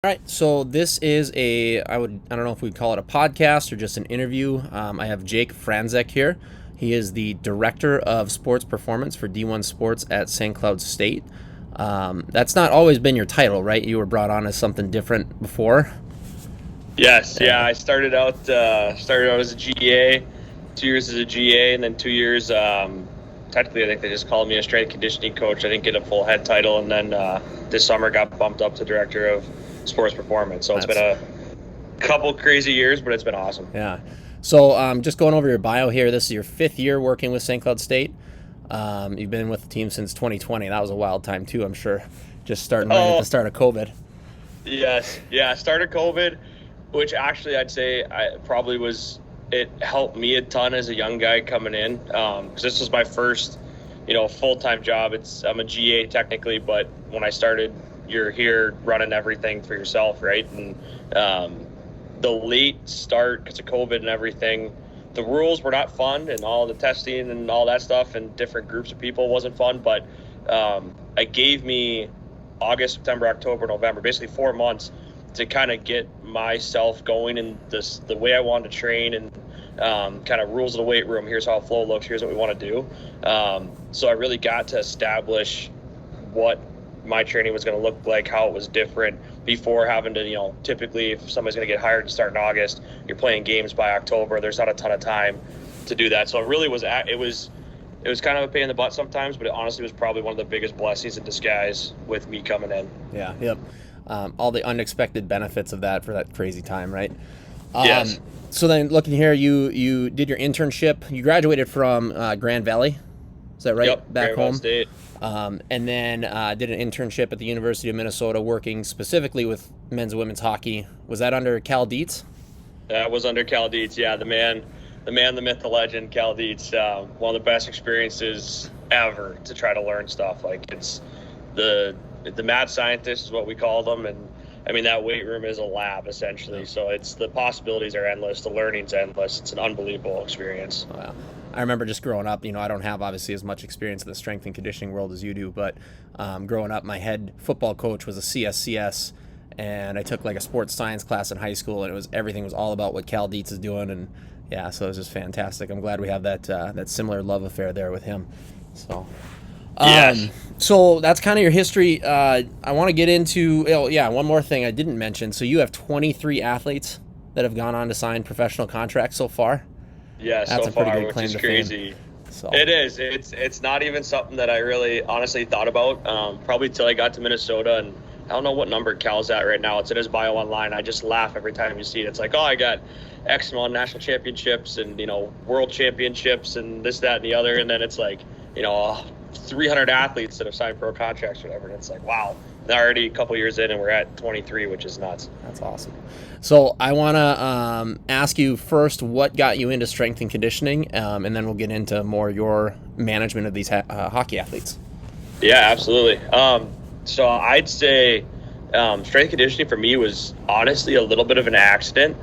All right, so this is I don't know if we'd call it a podcast or just an interview. I have Jake Franczek here. He is the Director of Sports Performance for D1 Sports at St. Cloud State. That's not always been your title, right? You were brought on as something different before. Yes, yeah. I started out as a GA, 2 years as a GA, and then 2 years. Technically, I think they just called me a strength and conditioning coach. I didn't get a full head title, and then this summer got bumped up to Director of Sports Performance. So it's been a couple crazy years, but it's been awesome. Yeah. So just going over your bio here, this is your 5th year working with St. Cloud State. You've been with the team since 2020. That was a wild time too, I'm sure. Just starting right at the start of COVID. Yes. Yeah. Started COVID, which actually I'd say it helped me a ton as a young guy coming in. Because this was my first, full-time job. I'm a GA technically, but when I started, you're here running everything for yourself, right? And the late start because of COVID and everything, the rules were not fun, and all the testing and all that stuff and different groups of people wasn't fun. But it gave me August, September, October, November, basically 4 months to kind of get myself going in the way I wanted to train and kind of rules of the weight room. Here's how flow looks. Here's what we want to do. So I really got to establish what my training was going to look like, how it was different before having to, typically if somebody's going to get hired to start in August, you're playing games by October. There's not a ton of time to do that. So it really was, it was kind of a pain in the butt sometimes, but it honestly was probably one of the biggest blessings in disguise with me coming in. Yeah. Yep. All the unexpected benefits of that for that crazy time, right? Yes. So then looking here, you did your internship. You graduated from Grand Valley. Is that right? Yep, back Grand Valley home. State. And then did an internship at the University of Minnesota working specifically with men's and women's hockey. Was that under Cal Dietz? That was under Cal Dietz. Yeah, the man, the myth, the legend, Cal Dietz. One of the best experiences ever to try to learn stuff. Like it's the mad scientist is what we call them, and I mean that weight room is a lab essentially. So it's the possibilities are endless, the learning's endless. It's an unbelievable experience. Wow. I remember just growing up, I don't have obviously as much experience in the strength and conditioning world as you do, but growing up, my head football coach was a CSCS, and I took like a sports science class in high school, and everything was all about what Cal Dietz is doing, and yeah, so it was just fantastic. I'm glad we have that similar love affair there with him. So, Yes. So that's kind of your history. I want to get into, one more thing I didn't mention. So you have 23 athletes that have gone on to sign professional contracts so far. Yeah, That's so a pretty far, good which claim is to crazy. fame. So. It is. It's not even something that I really honestly thought about. Probably till I got to Minnesota, and I don't know what number Cal's at right now. It's in his bio online. I just laugh every time you see it. It's like, oh, I got X amount of national championships and world championships and this, that, and the other. And then it's like 300 athletes that have signed pro contracts or whatever. And it's like, wow, they're already a couple years in, and we're at 23, which is nuts. That's awesome. So I want to ask you first what got you into strength and conditioning, and then we'll get into more your management of these hockey athletes. Yeah, absolutely. So I'd say strength conditioning for me was honestly a little bit of an accident.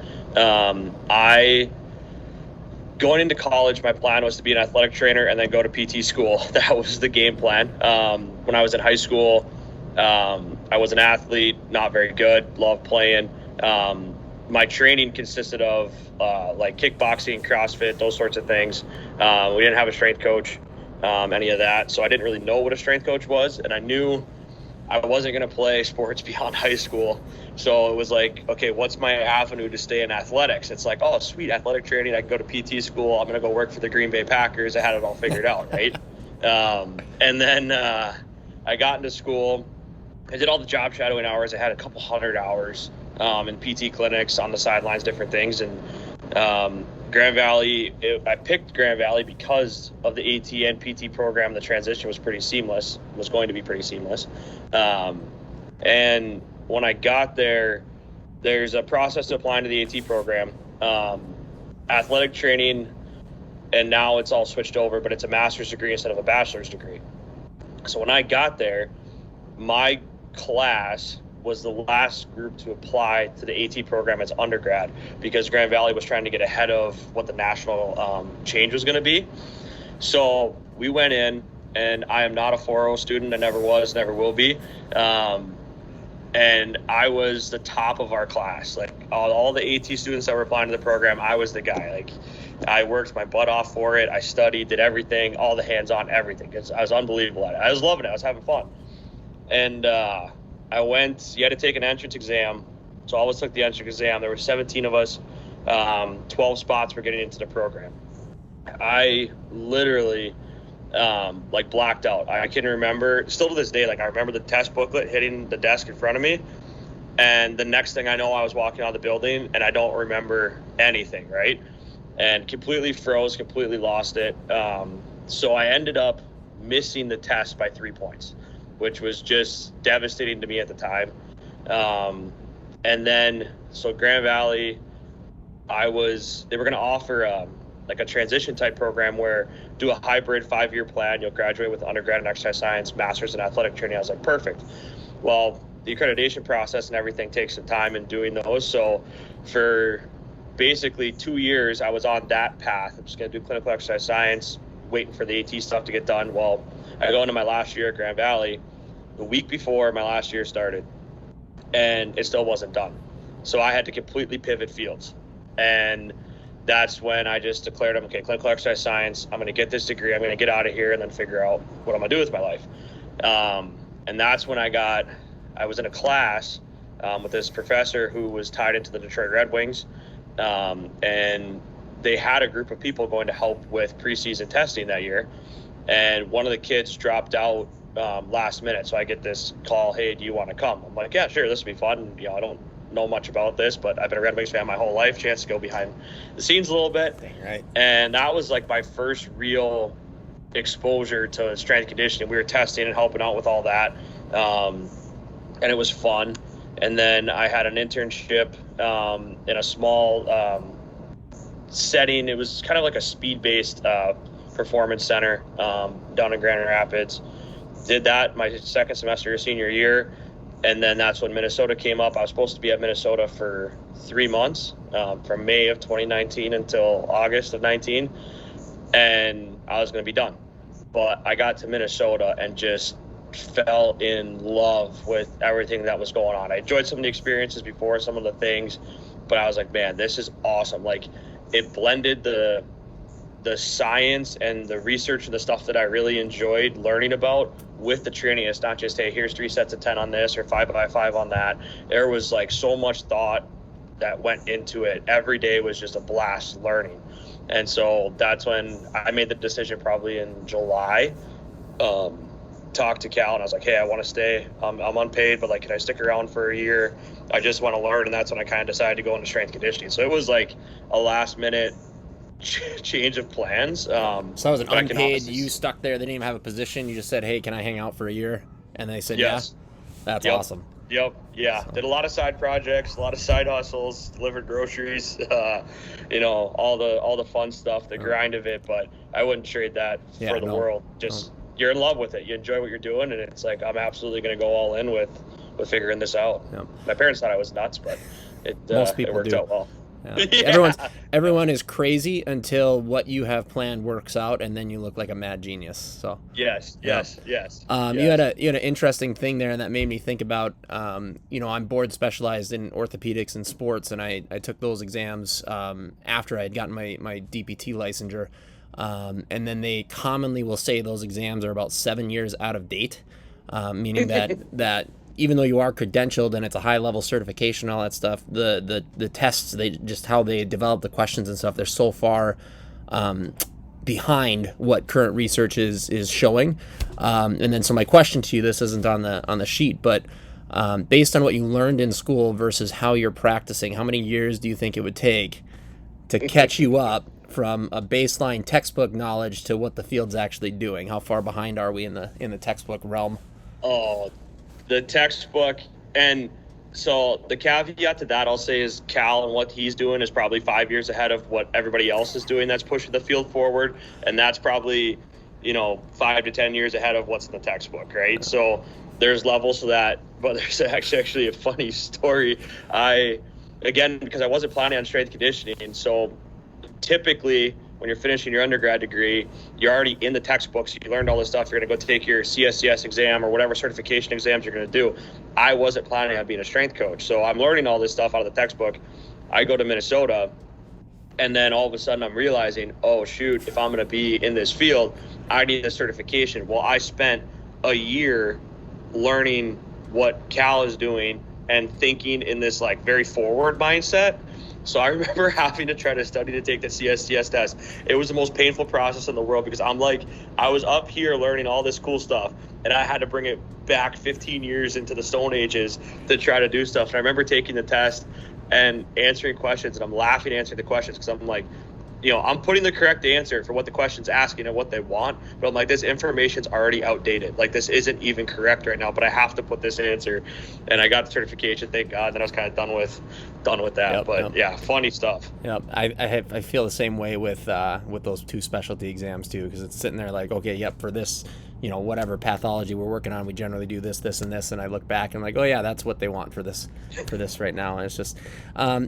Going into college, my plan was to be an athletic trainer and then go to PT school. That was the game plan. When I was in high school, I was an athlete, not very good, loved playing. My training consisted of like kickboxing, CrossFit, those sorts of things. We didn't have a strength coach, any of that. So I didn't really know what a strength coach was. And I knew I wasn't going to play sports beyond high school. So it was like, okay, what's my avenue to stay in athletics? It's like, oh, sweet, athletic training. I can go to PT school. I'm going to go work for the Green Bay Packers. I had it all figured out, right? And then I got into school. I did all the job shadowing hours. I had a couple hundred hours in PT clinics, on the sidelines, different things. And Grand Valley, I picked Grand Valley because of the AT and PT program. The transition was going to be pretty seamless. And when I got there, there's a process to applying to the AT program. Athletic training, and now it's all switched over, but it's a master's degree instead of a bachelor's degree. So when I got there, my class was the last group to apply to the AT program as undergrad because Grand Valley was trying to get ahead of what the national change was going to be. So we went in, and I am not a 4.0 student. I never was, never will be. and I was the top of our class. Like all the AT students that were applying to the program, I was the guy. Like I worked my butt off for it. I studied, did everything, all the hands-on, everything. I was unbelievable at it. I was loving it. I was having fun. And I went. You had to take an entrance exam. So I always took the entrance exam. There were 17 of us. 12 spots were getting into the program. I literally like blacked out. I can remember still to this day. Like I remember the test booklet hitting the desk in front of me, and the next thing I know, I was walking out of the building and I don't remember anything. Right, and completely froze, completely lost it. So I ended up missing the test by 3 points, which was just devastating to me at the time. And then so Grand Valley, they were going to offer like a transition type program where do a hybrid 5-year plan. You'll graduate with undergrad in exercise science, master's in athletic training. I was like, perfect. Well, the accreditation process and everything takes some time in doing those. So for basically 2 years, I was on that path. I'm just going to do clinical exercise science, waiting for the AT stuff to get done. Well, I go into my last year at Grand Valley the week before my last year started, and it still wasn't done. So I had to completely pivot fields. And that's when I just declared, okay, clinical exercise science, I'm going to get this degree, I'm going to get out of here and then figure out what I'm going to do with my life. And that's when I was in a class with this professor who was tied into the Detroit Red Wings. And they had a group of people going to help with preseason testing that year. And one of the kids dropped out last minute. So I get this call, hey, do you want to come? I'm like, yeah, sure, this will be fun. You know, I don't know much about this, but I've been a Red Wings fan my whole life. Chance to go behind the scenes a little bit. Dang, right. And that was like my first real exposure to strength and conditioning. We were testing and helping out with all that. And it was fun. And then I had an internship in a small setting. It was kind of like a speed-based performance center down in Grand Rapids. Did that my second semester of senior year. And then that's when Minnesota came up. I was supposed to be at Minnesota for 3 months, from May of 2019 until August of 19. And I was going to be done. But I got to Minnesota and just fell in love with everything that was going on. I enjoyed some of the experiences before, some of the things, but I was like, man, this is awesome. Like it blended the science and the research and the stuff that I really enjoyed learning about with the training. It's not just, hey, here's 3 sets of 10 on this or 5x5 on that. There was like so much thought that went into it. Every day was just a blast learning. And so that's when I made the decision, probably in July, talked to Cal and I was like, hey, I want to stay. I'm unpaid, but like, can I stick around for a year? I just want to learn. And that's when I kind of decided to go into strength conditioning. So it was like a last minute change of plans. So I was an unpaid, you stuck there, they didn't even have a position, you just said, hey, can I hang out for a year? And they said, yes. Yeah. That's awesome. Yep. Yeah. So. Did a lot of side projects, a lot of side hustles, delivered groceries, you know, all the fun stuff, the grind of it, but I wouldn't trade that for the world. Just you're in love with it, you enjoy what you're doing, and it's like I'm absolutely going to go all in with figuring this out. Yep. My parents thought I was nuts, but most people it worked out well. Yeah. Yeah. Everyone is crazy until what you have planned works out, and then you look like a mad genius. So yes. You had an interesting thing there, and that made me think about you know, I'm board specialized in orthopedics and sports, and I took those exams after I had gotten my DPT licensure, and then they commonly will say those exams are about 7 years out of date, meaning that even though you are credentialed and it's a high level certification, all that stuff, the tests, how they develop the questions and stuff, they're so far behind what current research is showing. And then so my question to you, this isn't on the sheet, but based on what you learned in school versus how you're practicing, how many years do you think it would take to catch you up from a baseline textbook knowledge to what the field's actually doing? How far behind are we in the textbook realm? Oh, the textbook. And so the caveat to that I'll say is Cal and what he's doing is probably 5 years ahead of what everybody else is doing that's pushing the field forward. And that's probably, you know, 5 to 10 years ahead of what's in the textbook, right? So there's levels to that. But there's actually a funny story. Because I wasn't planning on strength conditioning. So typically when you're finishing your undergrad degree, you're already in the textbooks. You learned all this stuff. You're going to go take your CSCS exam or whatever certification exams you're going to do. I wasn't planning on being a strength coach. So I'm learning all this stuff out of the textbook. I go to Minnesota, and then all of a sudden I'm realizing, oh, shoot, if I'm going to be in this field, I need a certification. Well, I spent a year learning what Cal is doing and thinking in this like very forward mindset. So I remember having to try to study to take the CSCS test. It was the most painful process in the world because I'm like, I was up here learning all this cool stuff, and I had to bring it back 15 years into the Stone Ages to try to do stuff. And I remember taking the test and answering questions, and I'm laughing answering the questions because I'm like, I'm putting the correct answer for what the question's asking and what they want, but I'm like, this information's already outdated. Like, this isn't even correct right now, but I have to put this answer. And I got the certification, thank God. Then I was kind of done with that. Yeah, funny stuff. Yep, I feel the same way with those 2 specialty exams too, because it's sitting there like, okay, yep, for this, whatever pathology we're working on, we generally do this, this, and this, and I look back and I'm like, oh yeah, that's what they want for this right now. And it's just,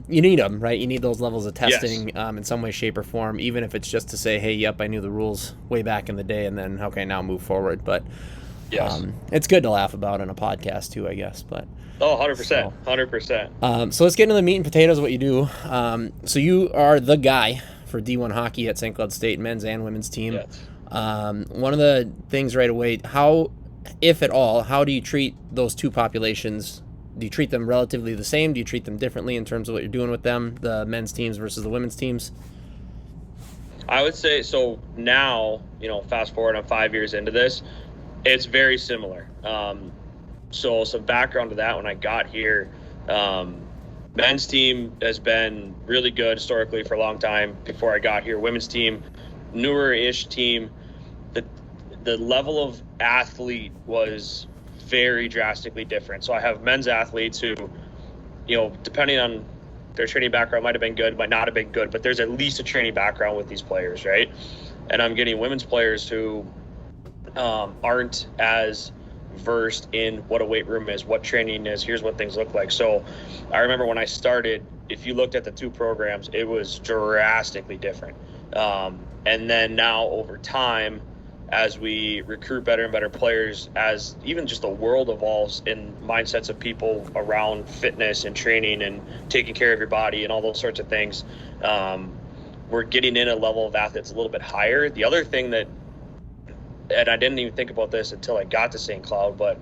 you need them, right? You need those levels of testing, yes, in some way, shape, or form, even if it's just to say, hey, yep, I knew the rules way back in the day, and then okay, now move forward. But yes, it's good to laugh about on a podcast too, I guess. But 100%, 100%. So let's get into the meat and potatoes of what you do. So you are the guy for D1 hockey at St. Cloud State, men's and women's team. Yes. One of the things right away, how, if at all, how do you treat those 2 populations? Do you treat them relatively the same? Do you treat them differently in terms of what you're doing with them, the men's teams versus the women's teams? I would say, so now, fast forward, I'm 5 years into this, it's very similar. So some background to that, when I got here, men's team has been really good historically for a long time before I got here. Women's team, newer-ish team. The level of athlete was very drastically different. So I have men's athletes who, depending on their training background, might have been good, might not have been good, but there's at least a training background with these players, right? And I'm getting women's players who aren't as versed in what a weight room is, what training is, here's what things look like. So I remember when I started, if you looked at the 2 programs, it was drastically different. And then now over time, as we recruit better and better players, as even just the world evolves in mindsets of people around fitness and training and taking care of your body and all those sorts of things, we're getting in a level of athletes a little bit higher. The other thing that, and I didn't even think about this until I got to St. Cloud, but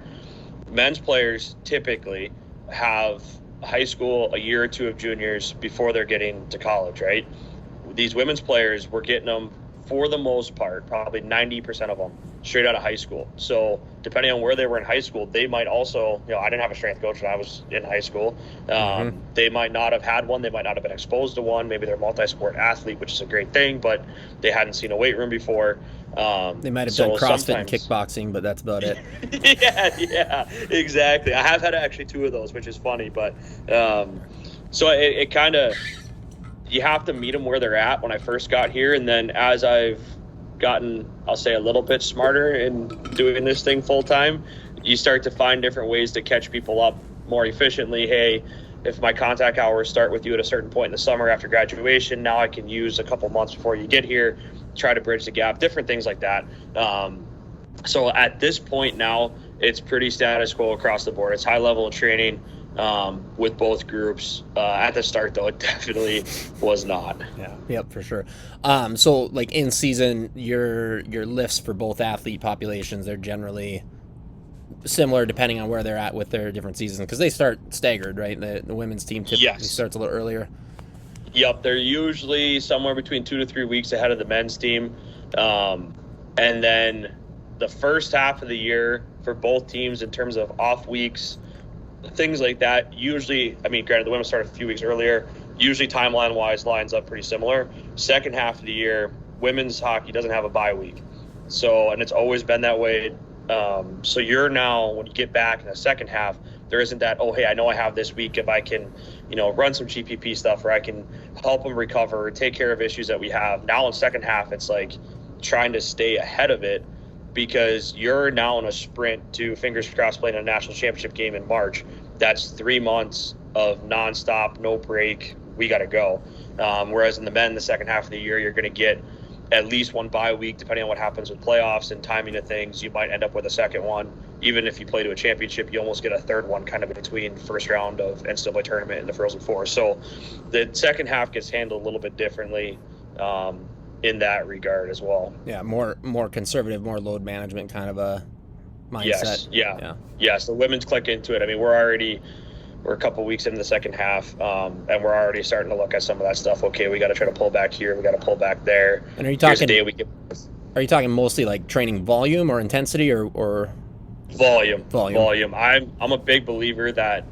men's players typically have high school, a year or 2 of juniors before they're getting to college, right? These women's players, we're getting them, for the most part, probably 90% of them, straight out of high school. So depending on where they were in high school, they might also, I didn't have a strength coach when I was in high school. They might not have had one. They might not have been exposed to one. Maybe they're a multi-sport athlete, which is a great thing, but they hadn't seen a weight room before. They might have done CrossFit and kickboxing, but that's about it. yeah, exactly. I have had actually 2 of those, which is funny, but so it kind of, you have to meet them where they're at when I first got here. And then as I've gotten, I'll say, a little bit smarter in doing this thing full time, you start to find different ways to catch people up more efficiently. Hey, if my contact hours start with you at a certain point in the summer after graduation, now I can use a couple months before you get here, try to bridge the gap, different things like that. So at this point now, it's pretty status quo across the board. It's high level of training. With both groups. At the start, though, it definitely was not. Yeah, yep, for sure. So, like, in season, your lifts for both athlete populations, they're generally similar depending on where they're at with their different seasons, because they start staggered, right? The women's team typically starts a little earlier. Yep, they're usually somewhere between 2 to 3 weeks ahead of the men's team. And then the first half of the year for both teams in terms of off weeks, things like that, usually, granted, the women start a few weeks earlier, usually timeline-wise lines up pretty similar. Second half of the year, women's hockey doesn't have a bye week. So, and it's always been that way. So you're now, when you get back in the second half, there isn't that, oh, hey, I know I have this week if I can, run some GPP stuff, or I can help them recover, or take care of issues that we have. Now in second half, it's like trying to stay ahead of it, because you're now in a sprint to, fingers crossed, playing a national championship game in March. That's 3 months of nonstop, no break, we got to go. Whereas in the men, the second half of the year, you're going to get at least one bye week, depending on what happens with playoffs and timing of things. You might end up with a second one. Even if you play to a championship, you almost get a third one kind of between first round of NCAA tournament and the Frozen Four. So the second half gets handled a little bit differently in that regard as well. Yeah, more conservative, more load management kind of a mindset. Yes, yes. The women's click into it. I mean, we're a couple weeks into the second half, and we're already starting to look at some of that stuff. Okay, we got to try to pull back here. We got to pull back there. And are you talking mostly like training volume or intensity or volume? I'm a big believer that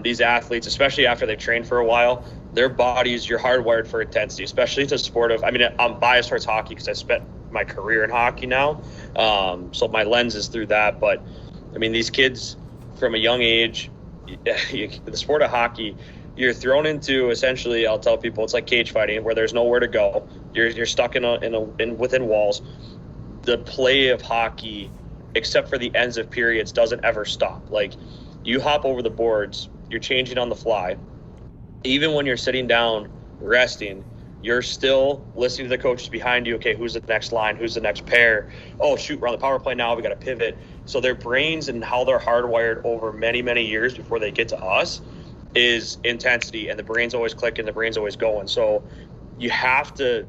these athletes, especially after they've trained for a while, their bodies, you're hardwired for intensity, especially to sport of. I mean, I'm biased towards hockey because I spent my career in hockey now, so my lens is through that. But I mean, these kids from a young age, the sport of hockey, you're thrown into, essentially, I'll tell people, it's like cage fighting where there's nowhere to go. You're stuck in within walls. The play of hockey, except for the ends of periods, doesn't ever stop. Like, you hop over the boards, you're changing on the fly. Even when you're sitting down resting, you're still listening to the coaches behind you. Okay, who's the next line? Who's the next pair? Oh, shoot, we're on the power play now. We got to pivot. So their brains and how they're hardwired over many, many years before they get to us is intensity, and the brain's always clicking, the brain's always going. So you have to,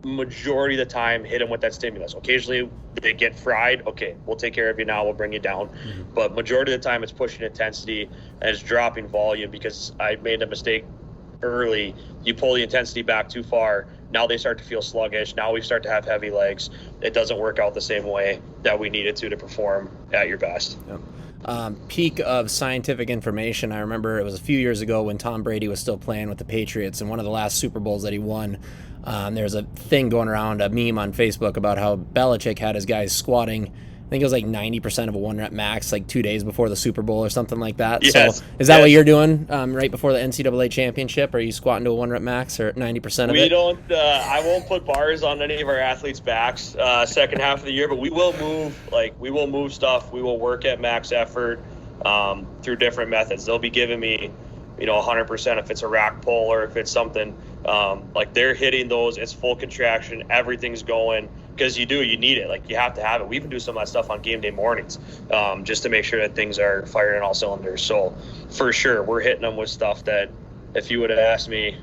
majority of the time, hit them with that stimulus. Occasionally they get fried. Okay, we'll take care of you now. We'll bring you down. Mm-hmm. But majority of the time it's pushing intensity and it's dropping volume, because I made a mistake early. You pull the intensity back too far, now they start to feel sluggish. Now we start to have heavy legs. It doesn't work out the same way that we needed to perform at your best. Yep. Peak of scientific information, I remember it was a few years ago when Tom Brady was still playing with the Patriots, and one of the last Super Bowls that he won, there's a thing going around, a meme on Facebook about how Belichick had his guys squatting, I think it was like 90% of a 1 rep max, like 2 days before the Super Bowl or something like that. Yes. So is that what you're doing right before the NCAA championship? Are you squatting to a 1 rep max or 90% of it? We don't. I won't put bars on any of our athletes' backs second half of the year, but we will move. We will move stuff. We will work at max effort through different methods. They'll be giving me, 100% if it's a rack pull or if it's something like they're hitting those. It's full contraction. Everything's going. Because you need it. Like, you have to have it. We even do some of that stuff on game day mornings just to make sure that things are firing on all cylinders. So, for sure, we're hitting them with stuff that if you would have asked me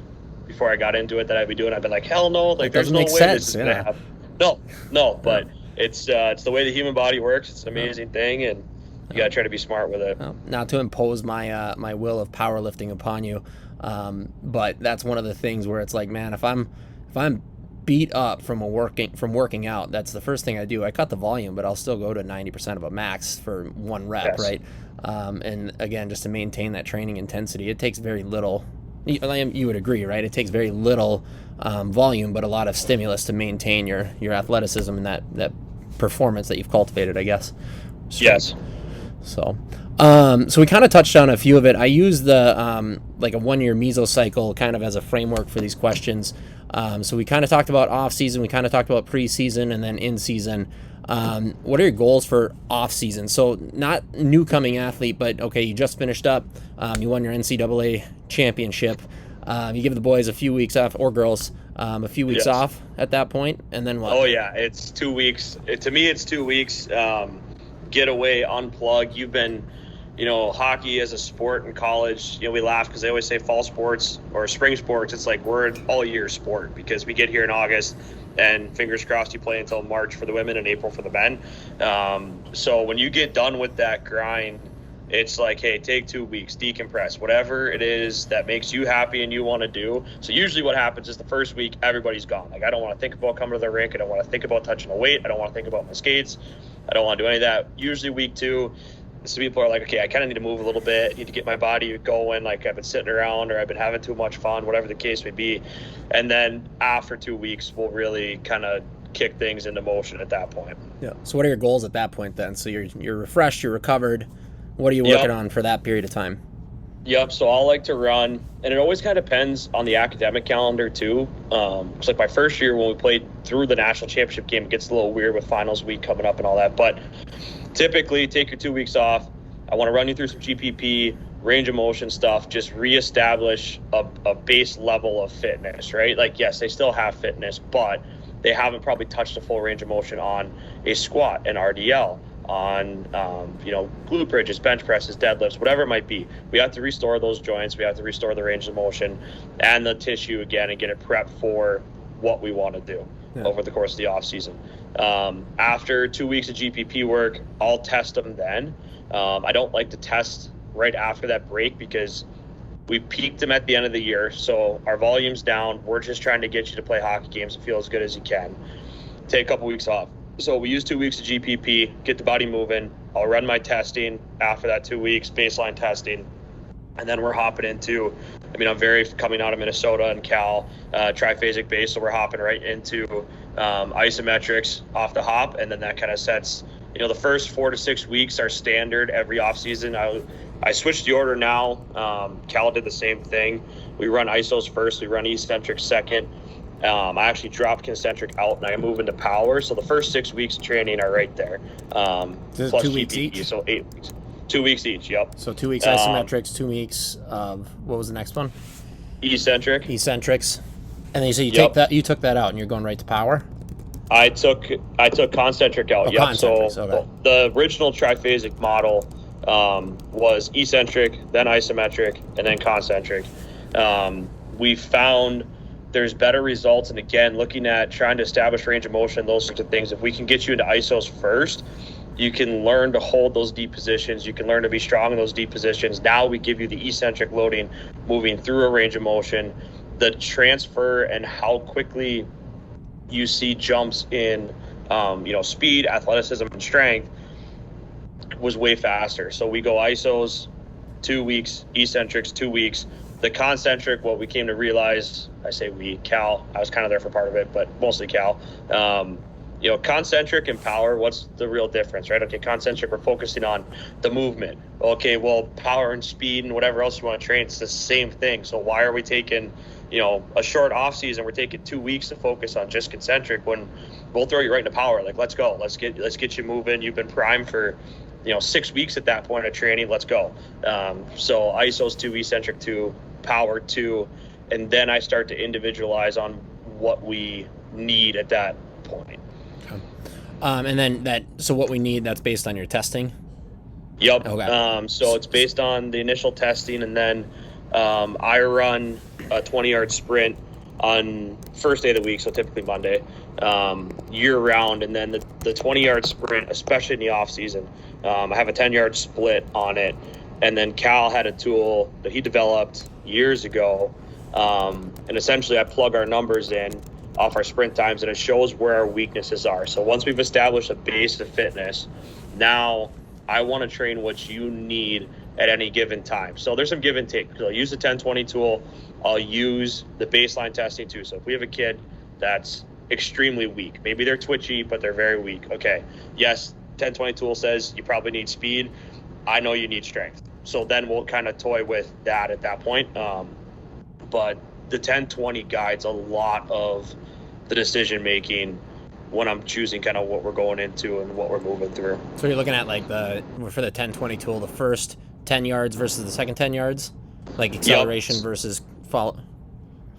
before I got into it that I'd be doing, I'd been like, hell no. Like, there's no way this is going to happen. No, but it's the way the human body works. It's an amazing thing, and you got to try to be smart with it. Not to impose my my will of powerlifting upon you, but that's one of the things where it's like, man, if I'm beat up from working out, that's the first thing I do. I cut the volume, but I'll still go to 90% of a max for 1 rep, yes. Right? And again, just to maintain that training intensity, it takes very little. You would agree, right? It takes very little volume, but a lot of stimulus to maintain your athleticism and that performance that you've cultivated, I guess. Yes. So we kind of touched on a few of it. I use the like a 1-year mesocycle kind of as a framework for these questions. So we kind of talked about off season, we kind of talked about preseason, and then in season. What are your goals for off season? So not new coming athlete, but okay, you just finished up, you won your NCAA championship. You give the boys a few weeks off, or girls a few weeks yes. off at that point, and then what? Oh yeah, it's 2 weeks. To me, it's 2 weeks. Get away, unplug. You've been, hockey as a sport in college, we laugh because they always say fall sports or spring sports. It's like we're an all year sport because we get here in August and fingers crossed you play until March for the women and April for the men. So when you get done with that grind, it's like, hey, take 2 weeks, decompress, whatever it is that makes you happy and you want to do. So usually what happens is the first week, everybody's gone. Like, I don't want to think about coming to the rink. I don't want to think about touching a weight. I don't want to think about my skates. I don't want to do any of that. Usually week 2, so people are like, okay, I kind of need to move a little bit. I need to get my body going. Like, I've been sitting around or I've been having too much fun, whatever the case may be. And then after 2 weeks, we'll really kind of kick things into motion at that point. Yeah. So what are your goals at that point then? So you're refreshed, you're recovered. What are you working on for that period of time? Yep. So I'll like to run, and it always kind of depends on the academic calendar too. It's like my first year when we played through the national championship game, it gets a little weird with finals week coming up and all that. But typically, take your 2 weeks off. I want to run you through some GPP, range of motion stuff, just reestablish a base level of fitness, right? Like, yes, they still have fitness, but they haven't probably touched a full range of motion on a squat, an RDL, on glute bridges, bench presses, deadlifts, whatever it might be. We have to restore those joints. We have to restore the range of motion and the tissue again and get it prepped for what we want to do over the course of the off season. After 2 weeks of GPP work, I'll test them then. I don't like to test right after that break because we peaked them at the end of the year. So our volume's down. We're just trying to get you to play hockey games and feel as good as you can. Take a couple weeks off. So we use 2 weeks of GPP, get the body moving. I'll run my testing after that 2 weeks, baseline testing. And then we're hopping into, I'm very coming out of Minnesota and Cal, triphasic base. So we're hopping right into isometrics off the hop. And then that kind of sets, the first 4 to 6 weeks are standard every off season. I switched the order now. Cal did the same thing. We run isos first, we run eccentric second. I actually dropped concentric out and I move into power. So the first 6 weeks of training are right there. Plus 2 weeks each? So 8 weeks. 2 weeks each, yep. So 2 weeks isometrics, 2 weeks of, what was the next one? Eccentrics. And then you say you took that out and you're going right to power? I took concentric out, yep. So okay. The original triphasic model was eccentric, then isometric, and then concentric. We found there's better results. And again, looking at trying to establish range of motion, those sorts of things, if we can get you into isos first, you can learn to hold those deep positions. You can learn to be strong in those deep positions. Now we give you the eccentric loading, moving through a range of motion, the transfer and how quickly you see jumps in, speed, athleticism, and strength was way faster. So we go isos 2 weeks, eccentrics 2 weeks. The concentric, what we came to realize, I say we, Cal, I was kind of there for part of it, but mostly Cal. Concentric and power, what's the real difference, right? Okay, concentric, we're focusing on the movement. Okay, well, power and speed and whatever else you want to train, it's the same thing. So why are we taking, a short off season? We're taking 2 weeks to focus on just concentric when we'll throw you right into power. Like, let's go. Let's get you moving. You've been primed for 6 weeks at that point of training. Let's go. So isos 2, eccentric 2, power 2, and then I start to individualize on what we need at that point. And then so what we need, that's based on your testing? Yep. Okay. So it's based on the initial testing, and then I run a 20-yard sprint on first day of the week, so typically Monday, year round, and then the 20-yard sprint, especially in the off season, I have a 10-yard split on it. And then Cal had a tool that he developed years ago, and essentially I plug our numbers in off our sprint times, and it shows where our weaknesses are. So once we've established a base of fitness, now I want to train what you need at any given time. So there's some give and take. So I'll use the 10-20 tool. I'll use the baseline testing too. So if we have a kid that's extremely weak, maybe they're twitchy, but they're very weak. Okay, yes, 10-20 tool says you probably need speed. I know you need strength. So then we'll kind of toy with that at that point. But the 10-20 guides a lot of the decision making when I'm choosing kind of what we're going into and what we're moving through. So you're looking at for the 10-20 tool, the first 10 yards versus the second 10 yards, like acceleration versus follow.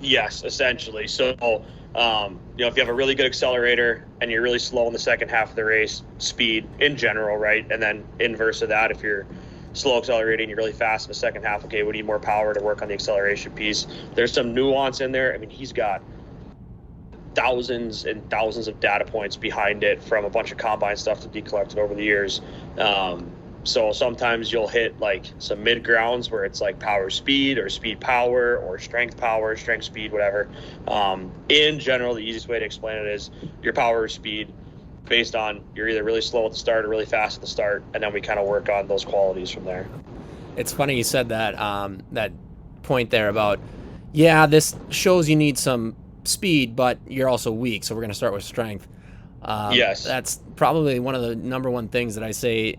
Yes, essentially. So if you have a really good accelerator and you're really slow in the second half of the race, speed in general, right? And then inverse of that, if you're slow accelerating, you're really fast in the second half, okay, we need more power to work on the acceleration piece. There's some nuance in there. He's got thousands and thousands of data points behind it from a bunch of combine stuff that he collected over the years. So sometimes you'll hit like some mid grounds where it's like power speed or speed power or strength power, strength speed, whatever. In general, the easiest way to explain it is your power or speed based on you're either really slow at the start or really fast at the start, and then we kind of work on those qualities from there. It's funny you said that that point there about, this shows you need some speed, but you're also weak, so we're going to start with strength. Yes. That's probably one of the number one things that I say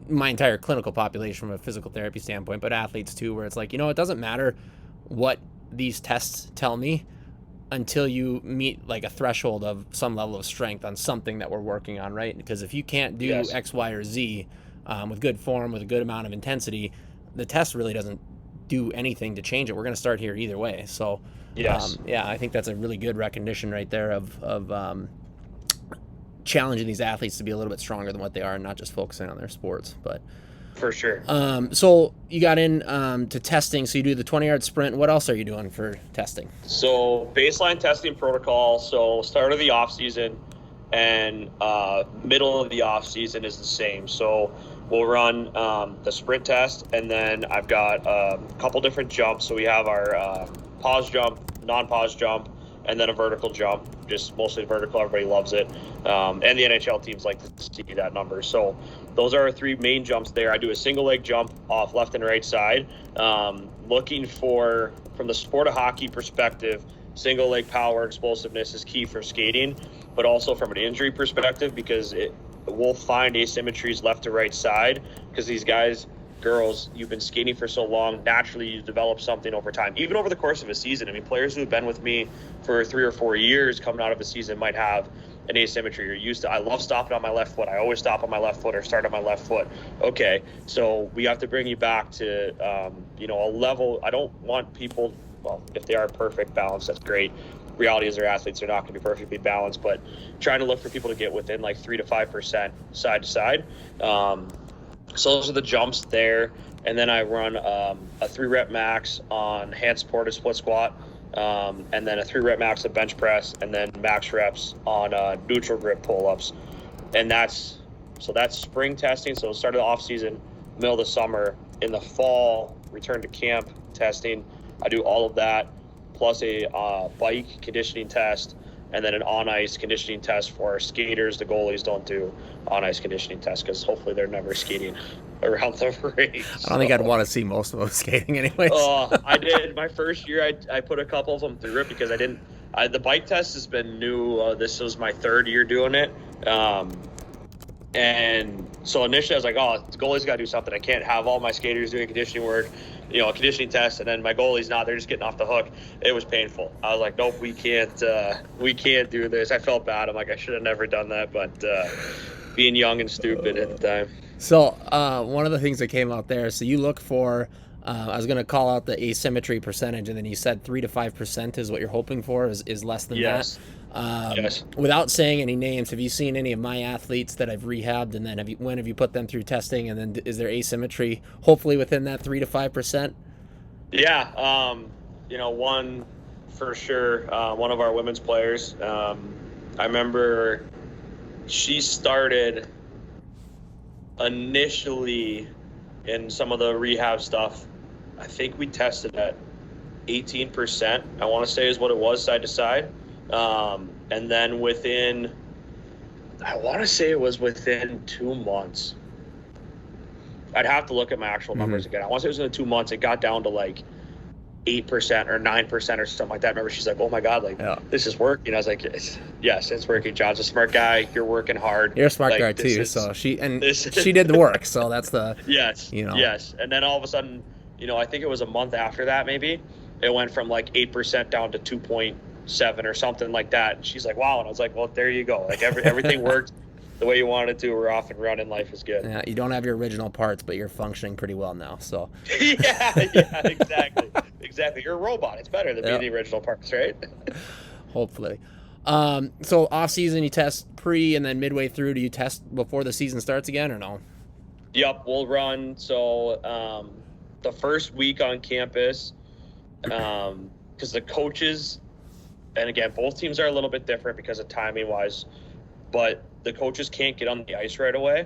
my entire clinical population from a physical therapy standpoint, but athletes too, where it's like, it doesn't matter what these tests tell me until you meet like a threshold of some level of strength on something that we're working on, right? Because if you can't do X, Y, or Z with good form, with a good amount of intensity, the test really doesn't do anything to change it. We're going to start here either way. So, Yes. yeah, I think that's a really good recognition right there of challenging these athletes to be a little bit stronger than what they are and not just focusing on their sports. But For sure. so you got in to testing. So you do the 20-yard sprint. What else are you doing for testing? So baseline testing protocol. So start of the off season and middle of the off season is the same. So we'll run the sprint test, and then I've got a couple different jumps. So we have our pause jump, non-pause jump, and then a vertical jump. Just mostly vertical. Everybody loves it, and the NHL teams like to see that number. So those are our three main jumps there. I do a single leg jump off left and right side. Looking for, from the sport of hockey perspective, single leg power explosiveness is key for skating, but also from an injury perspective, because we'll find asymmetries left to right side, because these guys, girls, you've been skating for so long, naturally you develop something over time, even over the course of a season. I mean, players who have been with me for 3 or 4 years coming out of a season might have an asymmetry. You're used to, I love stopping on my left foot. I always stop on my left foot or start on my left foot. Okay, so we have to bring you back to, a level. I don't want people, well, if they are perfect balanced, that's great. Reality is, their athletes are not going to be perfectly balanced, but trying to look for people to get within like 3 to 5% side to side. So those are the jumps there. And then I run a 3-rep max on hand supported split squat, and then a 3-rep max of bench press, and then max reps on neutral grip pull-ups. And that's spring testing. So start of the off season, middle of the summer. In the fall, return to camp testing. I do all of that, plus a bike conditioning test, and then an on-ice conditioning test for our skaters. The goalies don't do on-ice conditioning tests because hopefully they're never skating around the rink. I don't think I'd want to see most of them skating anyways. I did. My first year, I put a couple of them through it because the bike test has been new. This was my 3rd year doing it. And so initially I was like, the goalie's got to do something. I can't have all my skaters doing conditioning work, a conditioning test, and then my goalie's not. They're just getting off the hook. It was painful. I was like, nope, we can't do this. I felt bad. I'm like, I should have never done that, but being young and stupid at the time. So one of the things that came out there, so you look for, I was going to call out the asymmetry percentage, and then you said 3 to 5% is what you're hoping for, is less than Yes. that. Yes. Without saying any names, have you seen any of my athletes that I've rehabbed, and then when have you put them through testing, and then is there asymmetry hopefully within that 3 to 5%? Yeah. One for sure, one of our women's players, I remember she started initially in some of the rehab stuff. I think we tested at 18%, I want to say is what it was, side to side. And then I want to say it was within 2 months. I'd have to look at my actual numbers again. I want to say it was in 2 months. It got down to like 8% or 9% or something like that. I remember she's like, oh my God, this is working. I was like, yes, it's working. John's a smart guy. You're working hard. You're a smart guy too. So she did the work. So that's the, yes. And then all of a sudden, I think it was a month after that, maybe it went from like 8% down to 2.7 or something like that. And she's like, wow. And I was like, well, there you go. Like everything worked the way you wanted it to. We're off and running. Life is good. Yeah, you don't have your original parts, but you're functioning pretty well now. So yeah, exactly. You're a robot. It's better than being the original parts, right? Hopefully. So off season, you test pre, and then midway through, do you test before the season starts again or no? Yep, we'll run. So the first week on campus, because the coaches, and again, both teams are a little bit different because of timing wise, but the coaches can't get on the ice right away,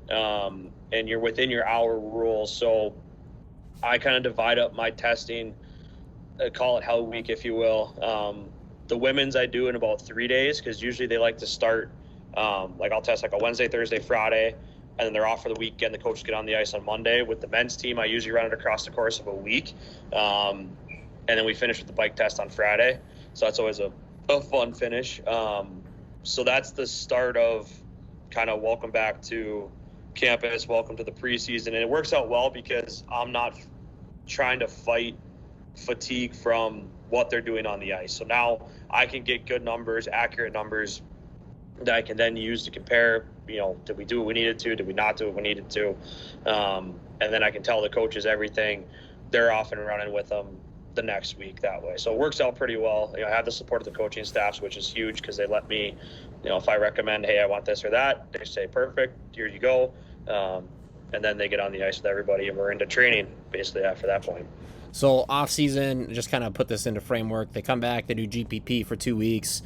and you're within your hour rule. So I kind of divide up my testing, call it Hell Week, if you will. The women's I do in about 3 days, because usually they like to start, like I'll test like a Wednesday, Thursday, Friday, and then they're off for the weekend. The coaches get on the ice on Monday. With the men's team, I usually run it across the course of a week, and then we finish with the bike test on Friday. So that's always a fun finish. So that's the start of kind of welcome back to campus, welcome to the preseason. And it works out well because I'm not trying to fight fatigue from what they're doing on the ice. So now I can get good numbers, accurate numbers that I can then use to compare did we do what we needed to? Did we not do what we needed to? And then I can tell the coaches everything. They're off and running with them the next week that way. So it works out pretty well. I have the support of the coaching staffs, which is huge because they let me, if I recommend, hey, I want this or that, they say, perfect, here you go. And then they get on the ice with everybody, and we're into training basically after that point. So off season, just kind of put this into framework. They come back, they do GPP for 2 weeks.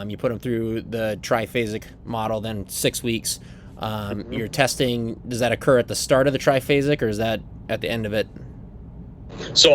You put them through the triphasic model, then 6 weeks. Your testing, does that occur at the start of the triphasic, or is that at the end of it? So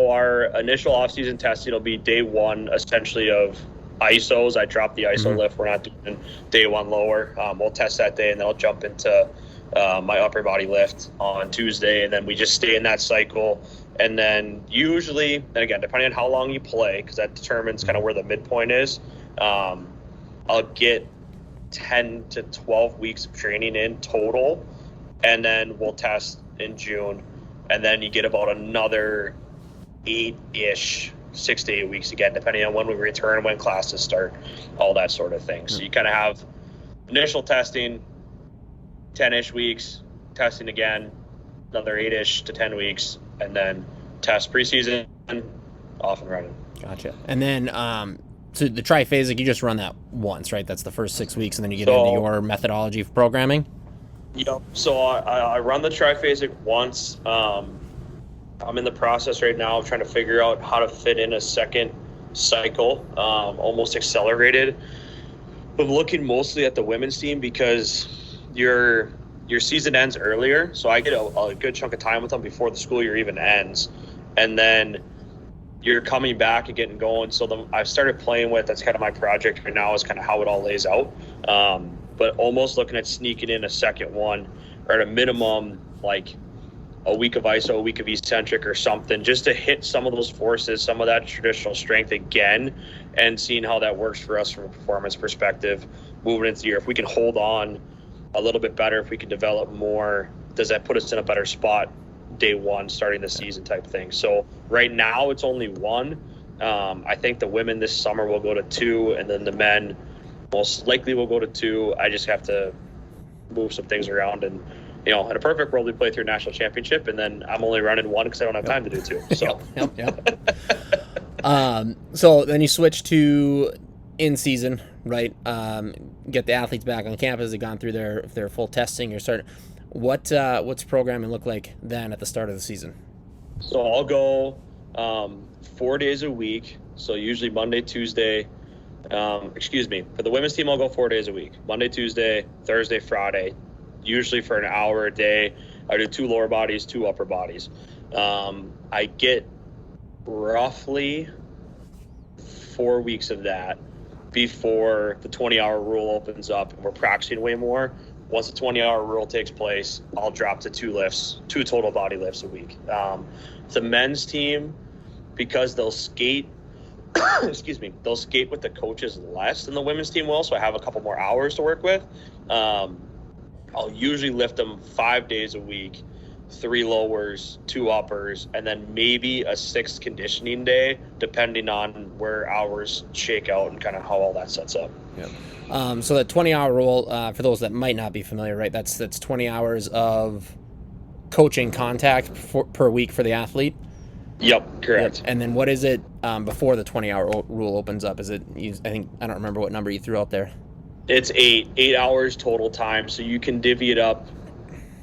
our initial off-season testing will be day one, essentially, of ISOs. I drop the ISO lift. We're not doing day one lower. We'll test that day, and then I'll jump into my upper body lift on Tuesday, and then we just stay in that cycle. And then usually, and again, depending on how long you play, because that determines kind of where the midpoint is, I'll get 10 to 12 weeks of training in total, and then we'll test in June. And then you get about another 8-ish, 6 to 8 weeks again, depending on when we return, when classes start, all that sort of thing. So you kind of have initial testing, 10-ish weeks, testing again, another 8-ish to 10 weeks, and then test preseason, off and running. Gotcha. And then so the triphasic, you just run that once, right? That's the first 6 weeks, and then you get into your methodology of programming? Yep. So I run the triphasic once. I'm in the process right now of trying to figure out how to fit in a second cycle, almost accelerated. I'm looking mostly at the women's team because your season ends earlier, so I get a good chunk of time with them before the school year even ends, and then you're coming back and getting going. So I've started playing with, that's kind of my project right now, is kind of how it all lays out. But almost looking at sneaking in a second one, or at a minimum, like a week of ISO, a week of eccentric or something, just to hit some of those forces, some of that traditional strength again, and seeing how that works for us from a performance perspective moving into the year. If we can hold on a little bit better, if we can develop more, does that put us in a better spot day one, starting the season type thing? So right now it's only one. I think the women this summer will go to 2, and then the men most likely will go to 2. I just have to move some things around, and in a perfect world we play through a national championship, and then I'm only running 1 because I don't have time to do 2. So so then you switch to in season, right? Get the athletes back on campus. They've gone through their full testing. You're starting. What's programming look like then at the start of the season? So I'll go 4 days a week. So usually Monday, Tuesday. For the women's team, I'll go 4 days a week. Monday, Tuesday, Thursday, Friday. Usually for an hour a day. I do 2 lower bodies, 2 upper bodies. I get roughly 4 weeks of that before the 20-hour rule opens up and we're practicing way more. Once the 20-hour rule takes place, I'll drop to 2 total body lifts a week. The men's team, because they'll skate, they'll skate with the coaches less than the women's team will, so I have a couple more hours to work with. I'll usually lift them 5 days a week, 3 lowers, 2 uppers, and then maybe a 6th conditioning day, depending on where hours shake out and kind of how all that sets up. Yep. So the 20-hour rule, for those that might not be familiar, right? That's 20 hours of coaching contact per week for the athlete. Yep, correct. Yep. And then what is it before the 20-hour rule opens up? Is it? I don't remember what number you threw out there. It's 8 hours total time, so you can divvy it up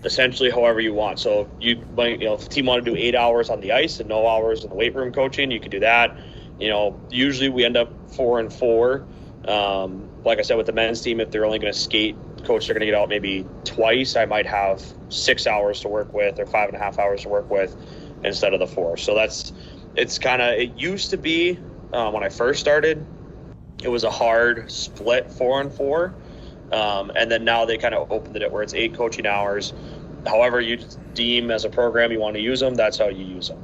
essentially however you want. So if the team want to do 8 hours on the ice and no hours in the weight room coaching, you could do that. Usually we end up 4 and 4. Like I said, with the men's team, if they're only going to skate, coach, they're going to get out maybe twice. I might have 6 hours to work with or 5.5 hours to work with instead of the 4. So it used to be when I first started, it was a hard split 4 and 4. And then now they kind of opened it where it's 8 coaching hours. However you deem as a program you want to use them, that's how you use them.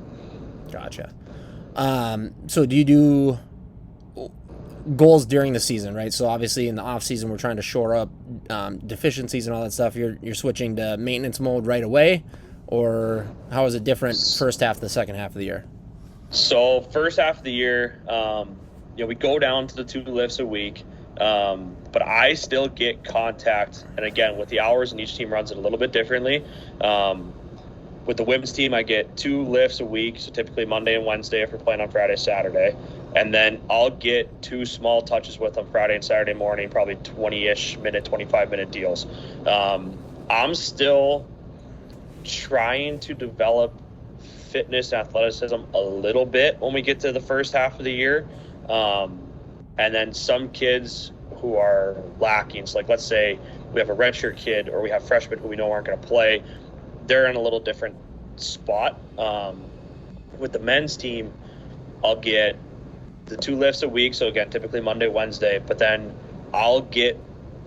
Gotcha. So do you do goals during the season, right? So obviously in the off season, we're trying to shore up deficiencies and all that stuff. You're switching to maintenance mode right away, or how is it different first half to the second half of the year? So first half of the year, we go down to the 2 lifts a week. but I still get contact. And again, with the hours, and each team runs it a little bit differently. With the women's team, I get 2 lifts a week, so typically Monday and Wednesday if we're playing on Friday, Saturday. And then I'll get 2 small touches with them Friday and Saturday morning, probably 20-ish minute, 25-minute deals. I'm still trying to develop fitness and athleticism a little bit when we get to the first half of the year. And then some kids who are lacking, so like let's say we have a redshirt kid or we have freshmen who we know aren't going to play, they're in a little different spot. With the men's team, I'll get the 2 lifts a week, so again, typically Monday, Wednesday, but then I'll get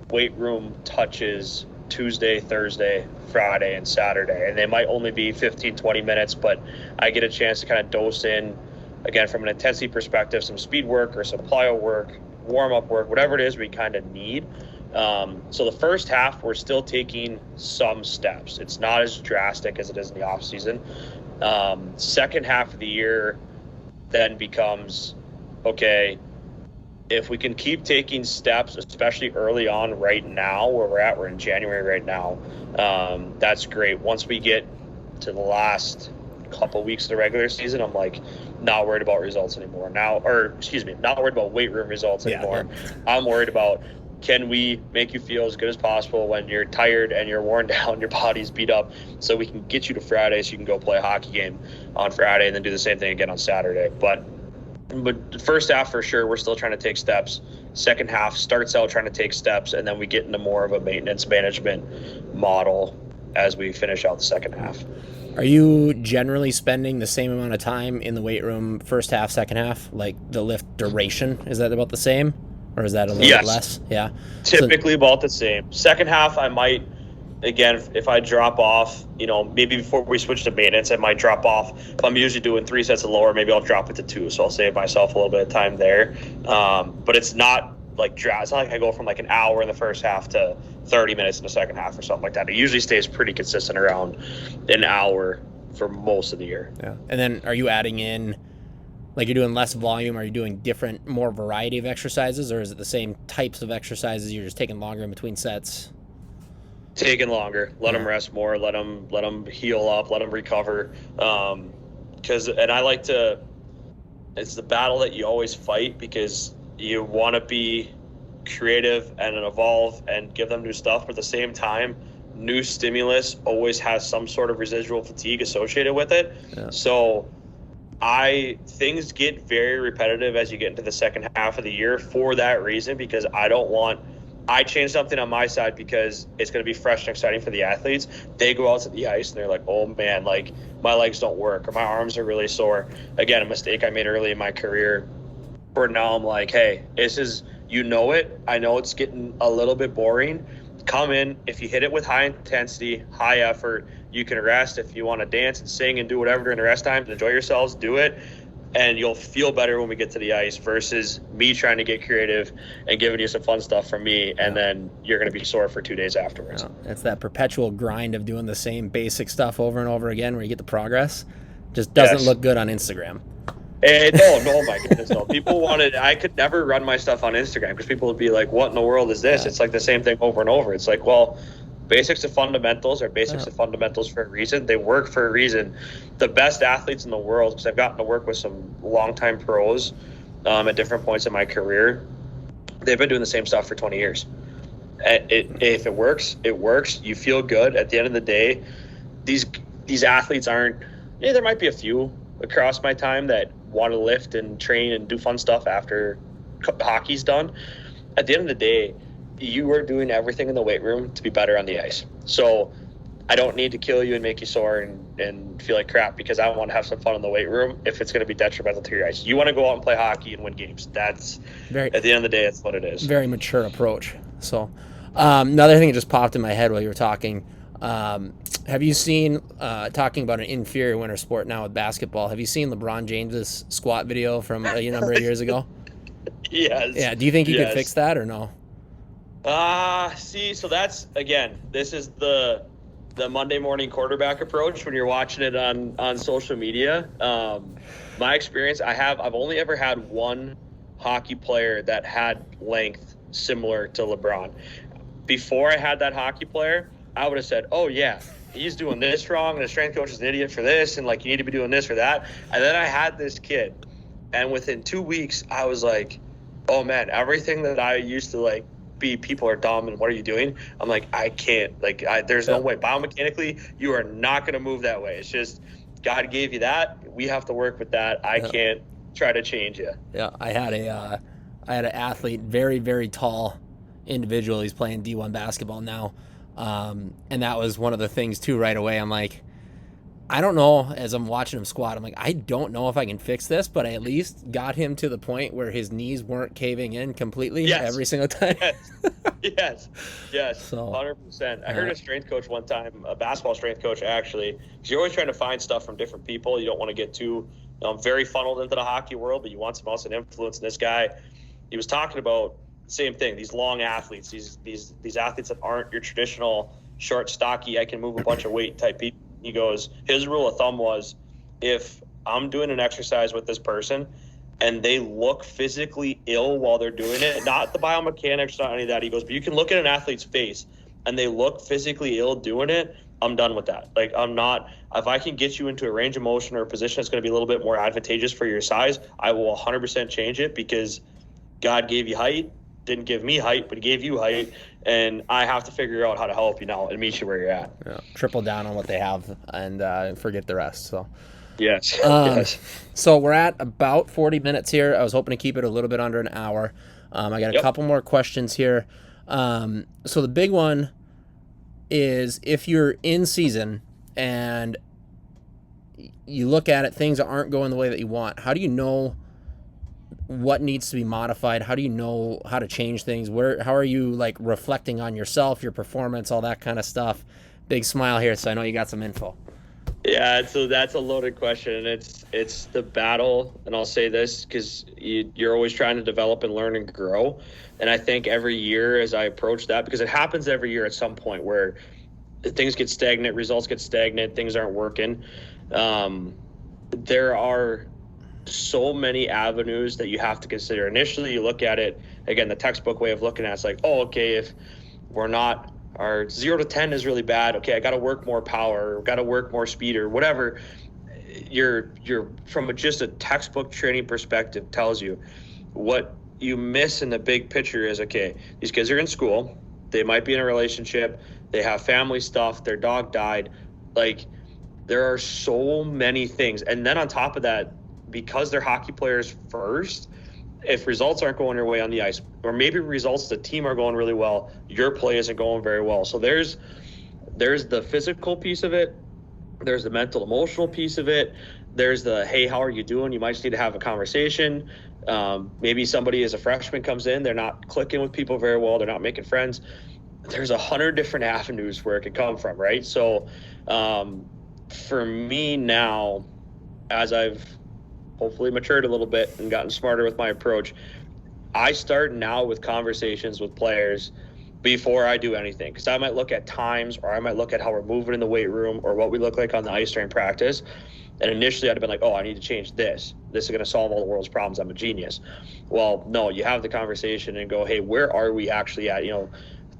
weight room touches Tuesday, Thursday, Friday, and Saturday, and they might only be 15, 20 minutes, but I get a chance to kind of dose in, again, from an intensity perspective, some speed work or some plyo work, warm-up work, whatever it is we kind of need. So the first half, we're still taking some steps. It's not as drastic as it is in the off season. Second half of the year then becomes, okay, if we can keep taking steps, especially early on right now where we're in January right now, that's great. Once we get to the last couple weeks of the regular season, I'm like not worried about results anymore not worried about weight room results anymore. I'm worried about, can we make you feel as good as possible when you're tired and you're worn down, your body's beat up, so we can get you to Friday so you can go play a hockey game on Friday and then do the same thing again on Saturday. But the first half, for sure, we're still trying to take steps. Second half starts out trying to take steps, and then we get into more of a maintenance management model as we finish out the second half. Are you generally spending the same amount of time in the weight room first half, second half? Like the lift duration, is that about the same? Or is that a little bit less? Yeah. Typically about the same. Second half, I might, again, if I drop off, maybe before we switch to maintenance, I might drop off. If I'm usually doing 3 sets of lower, maybe I'll drop it to 2. So I'll save myself a little bit of time there. But it's not like it's not like I go from like an hour in the first half to 30 minutes in the second half or something like that. It usually stays pretty consistent around an hour for most of the year. Yeah. And then are you adding in, like you're doing less volume? Are you doing different, more variety of exercises, or is it the same types of exercises? You're just taking longer in between sets? Taking longer. Let them rest more. Let them heal up. Let them recover. And I like to. It's the battle that you always fight, because you want to be creative and evolve and give them new stuff, but at the same time, new stimulus always has some sort of residual fatigue associated with it. Yeah. So things get very repetitive as you get into the second half of the year for that reason, because I change something on my side because it's going to be fresh and exciting for the athletes. They go out to the ice and they're like, oh man, like my legs don't work or my arms are really sore. Again, a mistake I made early in my career, where now I'm like, hey, this is, it. I know it's getting a little bit boring. Come in. If you hit it with high intensity, high effort, you can rest. If you want to dance and sing and do whatever during the rest times, enjoy yourselves, do it. And you'll feel better when we get to the ice versus me trying to get creative and giving you some fun stuff from me, and then you're going to be sore for 2 days afterwards. It's that perpetual grind of doing the same basic stuff over and over again where you get the progress. Just doesn't look good on Instagram. No, my goodness, no. People I could never run my stuff on Instagram because people would be like, what in the world is this? Yeah. It's like the same thing over and over. It's like, well, basics to fundamentals are basics to fundamentals for a reason. They work for a reason. The best athletes in the world, because I've gotten to work with some longtime pros at different points in my career, they've been doing the same stuff for 20 years. If it works, it works. You feel good. At the end of the day, these athletes aren't, there might be a few across my time that want to lift and train and do fun stuff after hockey's done. At the end of the day, you are doing everything in the weight room to be better on the ice. So I don't need to kill you and make you sore and feel like crap because I want to have some fun in the weight room if it's going to be detrimental to your ice. You want to go out and play hockey and win games. At the end of the day, that's what it is. Very mature approach. So another thing that just popped in my head while you were talking, have you seen, talking about an inferior winter sport now with basketball, have you seen LeBron James's squat video from a number of years ago? Yes. Yeah. Do you think he could fix that or no? So that's, again, this is the Monday morning quarterback approach when you're watching it on social media. My experience, I've only ever had one hockey player that had length similar to LeBron. Before I had that hockey player, I would have said, oh, yeah, he's doing this wrong, and the strength coach is an idiot for this, and, like, you need to be doing this or that. And then I had this kid, and within 2 weeks, I was like, oh, man, everything that I used to, like, be people are dumb and what are you doing? I'm like, I can't. Like, there's no way. Biomechanically, you are not going to move that way. It's just God gave you that. We have to work with that. I can't try to change you. Yeah, I had an athlete, very, very tall individual. He's playing D1 basketball now. And that was one of the things too right away. I'm like, I don't know, as I'm watching him squat, I'm like, I don't know if I can fix this, but I at least got him to the point where his knees weren't caving in completely every single time. Yes. So, 100%. I heard a strength coach one time, a basketball strength coach actually, because you're always trying to find stuff from different people. You don't want to get too very funneled into the hockey world, but you want some outside influence. And this guy, he was talking about the same thing, these long athletes, these athletes that aren't your traditional short, stocky, I can move a bunch of weight type people. He goes, his rule of thumb was, if I'm doing an exercise with this person and they look physically ill while they're doing it, not the biomechanics, not any of that. He goes, but you can look at an athlete's face and they look physically ill doing it, I'm done with that. Like, I'm not, if I can get you into a range of motion or a position that's going to be a little bit more advantageous for your size, I will 100% change it, because God gave you height, didn't give me height, but he gave you height, and I have to figure out how to help you now and meet you where you're at. Yeah, triple down on what they have and forget the rest. So yes. So we're at about 40 minutes here. I was hoping to keep it a little bit under an hour. I got a couple more questions here. So the big one is, if you're in season and you look at it, things aren't going the way that you want, how do you know what needs to be modified? How do you know how to change things? How are you, like, reflecting on yourself, your performance, all that kind of stuff? Big smile here, so I know you got some info. Yeah, so that's a loaded question, and it's the battle. And I'll say this because you're always trying to develop and learn and grow. And I think every year as I approach that, because it happens every year at some point where things get stagnant, results get stagnant, things aren't working. There are so many avenues that you have to consider. Initially, you look at it, again, the textbook way of looking at it's like, oh, okay, if we're not, our 0 to 10 is really bad, okay, I got to work more power, got to work more speed or whatever. You're from just a textbook training perspective tells you. What you miss in the big picture is, okay, these kids are in school, they might be in a relationship, they have family stuff, their dog died, like, there are so many things. And then on top of that, because they're hockey players first, if results aren't going your way on the ice, or maybe results the team are going really well, your play isn't going very well. So there's the physical piece of it, there's the mental emotional piece of it, there's the, hey, how are you doing? You might just need to have a conversation. Maybe somebody as a freshman comes in, they're not clicking with people very well, they're not making friends. There's 100 different avenues where it could come from, right? So for me now, as I've hopefully matured a little bit and gotten smarter with my approach, I start now with conversations with players before I do anything, because I might look at times, or I might look at how we're moving in the weight room, or what we look like on the ice during practice. And initially I'd have been like, oh, I need to change this. This is going to solve all the world's problems. I'm a genius. Well, no, you have the conversation and go, hey, where are we actually at?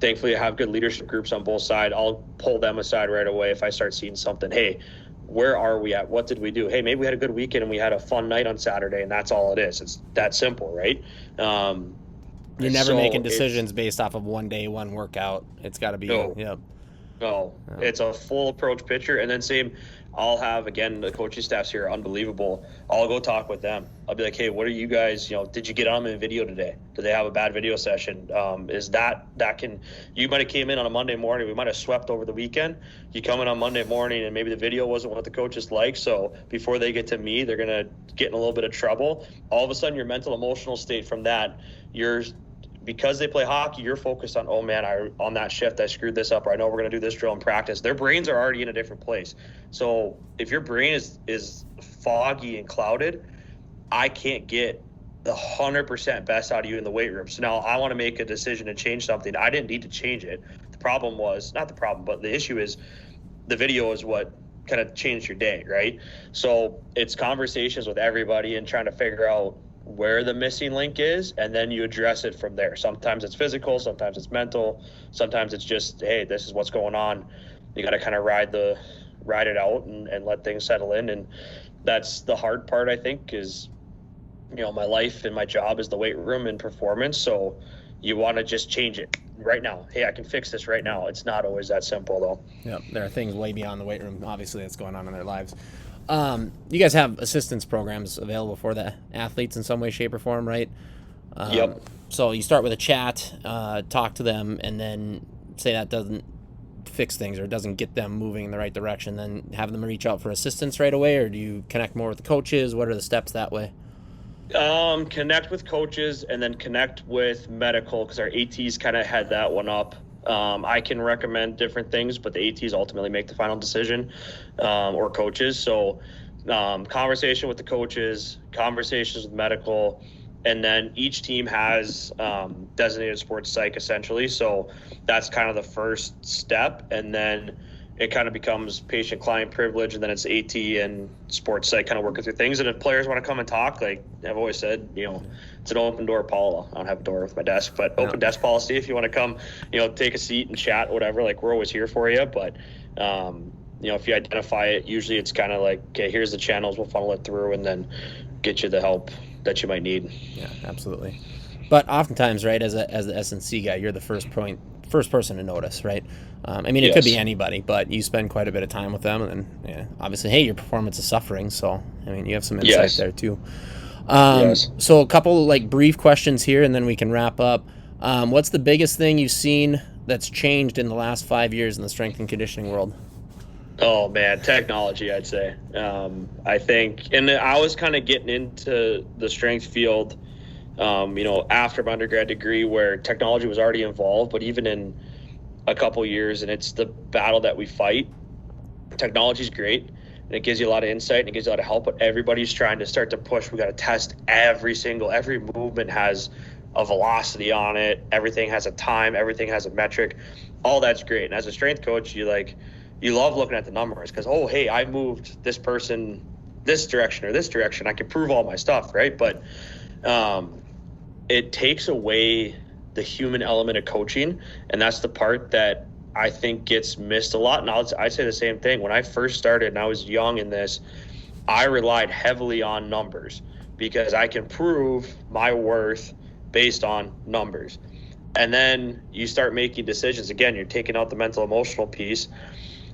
Thankfully I have good leadership groups on both sides. I'll pull them aside right away if I start seeing something. Hey, where are we at? What did we do? Hey, maybe we had a good weekend and we had a fun night on Saturday, and that's all it is. It's that simple, right? You're never making decisions based off of one day, one workout. It's got to be, It's a full approach picture. And then same, I'll have, again, the coaching staffs here are unbelievable. I'll go talk with them. I'll be like, hey, what are you guys, did you get on in video today? Did they have a bad video session? Is that you might have came in on a Monday morning, we might have swept over the weekend. You come in on Monday morning and maybe the video wasn't what the coaches like. So before they get to me, they're going to get in a little bit of trouble. All of a sudden your mental, emotional state from that, because they play hockey, you're focused on, oh man, on that shift, I screwed this up, or I know we're going to do this drill in practice. Their brains are already in a different place. So if your brain is foggy and clouded, I can't get the 100% best out of you in the weight room. So now I want to make a decision to change something. I didn't need to change it. The issue is the video is what kind of changed your day, right? So it's conversations with everybody and trying to figure out where the missing link is, and then you address it from there. Sometimes it's physical, sometimes it's mental, sometimes it's just, hey, this is what's going on. You got to kind of ride it out and let things settle in. And that's the hard part, I think, is, my life and my job is the weight room and performance. So you want to just change it right now. Hey, I can fix this right now. It's not always that simple, though. Yeah, there are things way beyond the weight room, obviously, that's going on in their lives. You guys have assistance programs available for the athletes in some way, shape, or form, right? Yep. So you start with a chat, talk to them, and then say that doesn't fix things or doesn't get them moving in the right direction, then have them reach out for assistance right away, or do you connect more with the coaches? What are the steps that way? Connect with coaches and then connect with medical, because our ATs kind of had that one up. I can recommend different things, but the ATs ultimately make the final decision, or coaches. So conversation with the coaches, conversations with medical, and then each team has designated sports psych, essentially. So that's kind of the first step. And then it kind of becomes patient-client privilege, and then it's AT and sports psych kind of working through things. And if players want to come and talk, like I've always said, it's an open door policy. I don't have a door with my desk, but open desk policy. If you want to come, take a seat and chat, whatever, like we're always here for you. But, if you identify it, usually it's kind of like, okay, here's the channels, we'll funnel it through and then get you the help that you might need. Yeah, absolutely. But oftentimes, right, as the SNC guy, you're the first person to notice, right? It could be anybody, but you spend quite a bit of time with them, and obviously, hey, your performance is suffering, so you have some insight there too. So a couple brief questions here, and then we can wrap up. What's the biggest thing you've seen that's changed in the last 5 years in the strength and conditioning world? Oh man, technology, I'd say. I think, and I was kind of getting into the strength field, after my undergrad degree, where technology was already involved, but even in a couple years, and it's the battle that we fight. Technology is great, and it gives you a lot of insight, and it gives you a lot of help, but everybody's trying to start to push. We got to test every movement has a velocity on it. Everything has a time. Everything has a metric. All that's great. And as a strength coach, you love looking at the numbers because, oh, hey, I moved this person this direction or this direction. I can prove all my stuff, right? But it takes away the human element of coaching, and that's the part that I think gets missed a lot. And I'd say the same thing. When I first started and I was young in this, I relied heavily on numbers because I can prove my worth based on numbers. And then you start making decisions. Again, you're taking out the mental, emotional piece.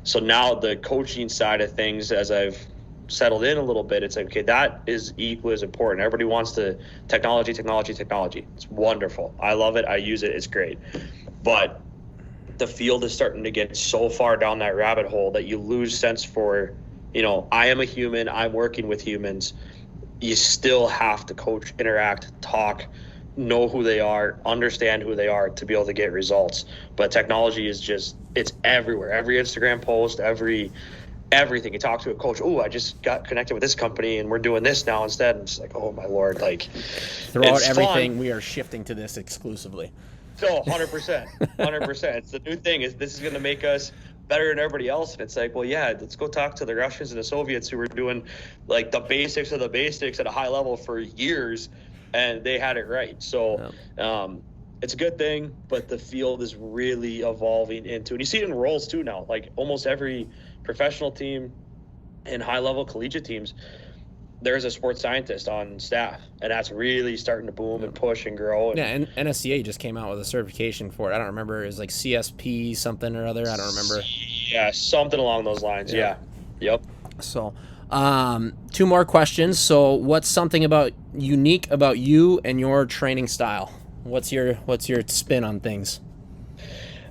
So now the coaching side of things, as I've settled in a little bit, it's like, okay, that is equally as important. Everybody wants the technology. It's wonderful. I love it. I use it. It's great. But the field is starting to get so far down that rabbit hole that you lose sense for, I am a human. I'm working with humans. You still have to coach, interact, talk, know who they are, understand who they are to be able to get results. But technology is it's everywhere. Every Instagram post, everything. You talk to a coach, oh, I just got connected with this company and we're doing this now instead. And it's like, oh my Lord, throughout everything, fun. We are shifting to this exclusively. So 100%. It's the new thing. This is going to make us better than everybody else. And it's like, well, yeah, let's go talk to the Russians and the Soviets who were doing the basics of the basics at a high level for years, and they had it right. So it's a good thing, but the field is really evolving into, and you see it in roles too now, almost every professional team and high-level collegiate teams, there's a sports scientist on staff, and that's really starting to boom and push and grow. And NSCA just came out with a certification for it. I don't remember. It was CSP something or other. I don't remember. Yeah, something along those lines. Yeah. Yep. So, 2 more questions. So, what's something unique about you and your training style? What's your spin on things?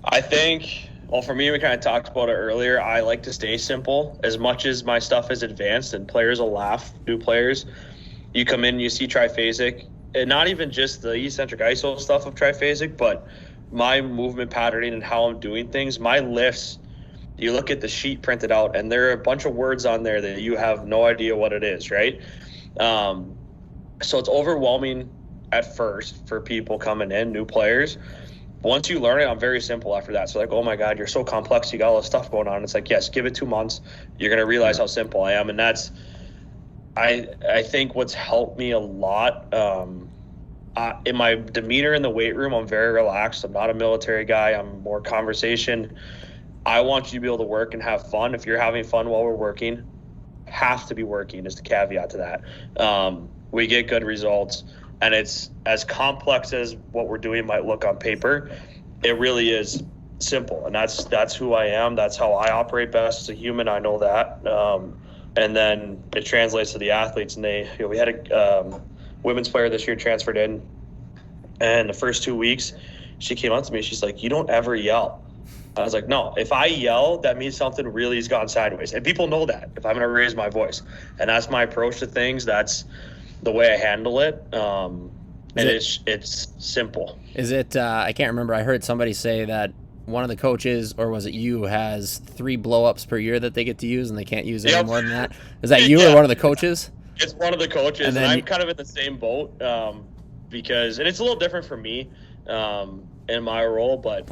I think, well, for me, we kind of talked about it earlier. I like to stay simple. As much as my stuff is advanced and players will laugh, new players, you come in, you see triphasic, and not even just the eccentric iso stuff of triphasic, but my movement patterning and how I'm doing things. My lifts, you look at the sheet printed out, and there are a bunch of words on there that you have no idea what it is, right? So it's overwhelming at first for people coming in, new players. Once you learn it, I'm very simple after that. So oh my God, you're so complex. You got all this stuff going on. It's like, yes, give it 2 months. You're going to realize how simple I am. And I think what's helped me a lot, in my demeanor in the weight room, I'm very relaxed. I'm not a military guy. I'm more conversation. I want you to be able to work and have fun. If you're having fun while we're working, have to be working is the caveat to that. We get good results, and it's as complex as what we're doing might look on paper. It really is simple, and that's who I am. That's how I operate best as a human. I know that. And then it translates to the athletes, and we had a women's player this year transferred in, and the first 2 weeks she came up to me, she's like, "You don't ever yell." I was like, "No, if I yell, that means something really has gone sideways." And people know that if I'm going to raise my voice, and that's my approach to things. That's the way I handle it. And it's simple. Is it, I can't remember. I heard somebody say that one of the coaches, or was it you, has 3 blow-ups per year that they get to use, and they can't use any more than that. Is that you or one of the coaches? It's one of the coaches, and I'm kind of in the same boat, because, and it's a little different for me in my role, but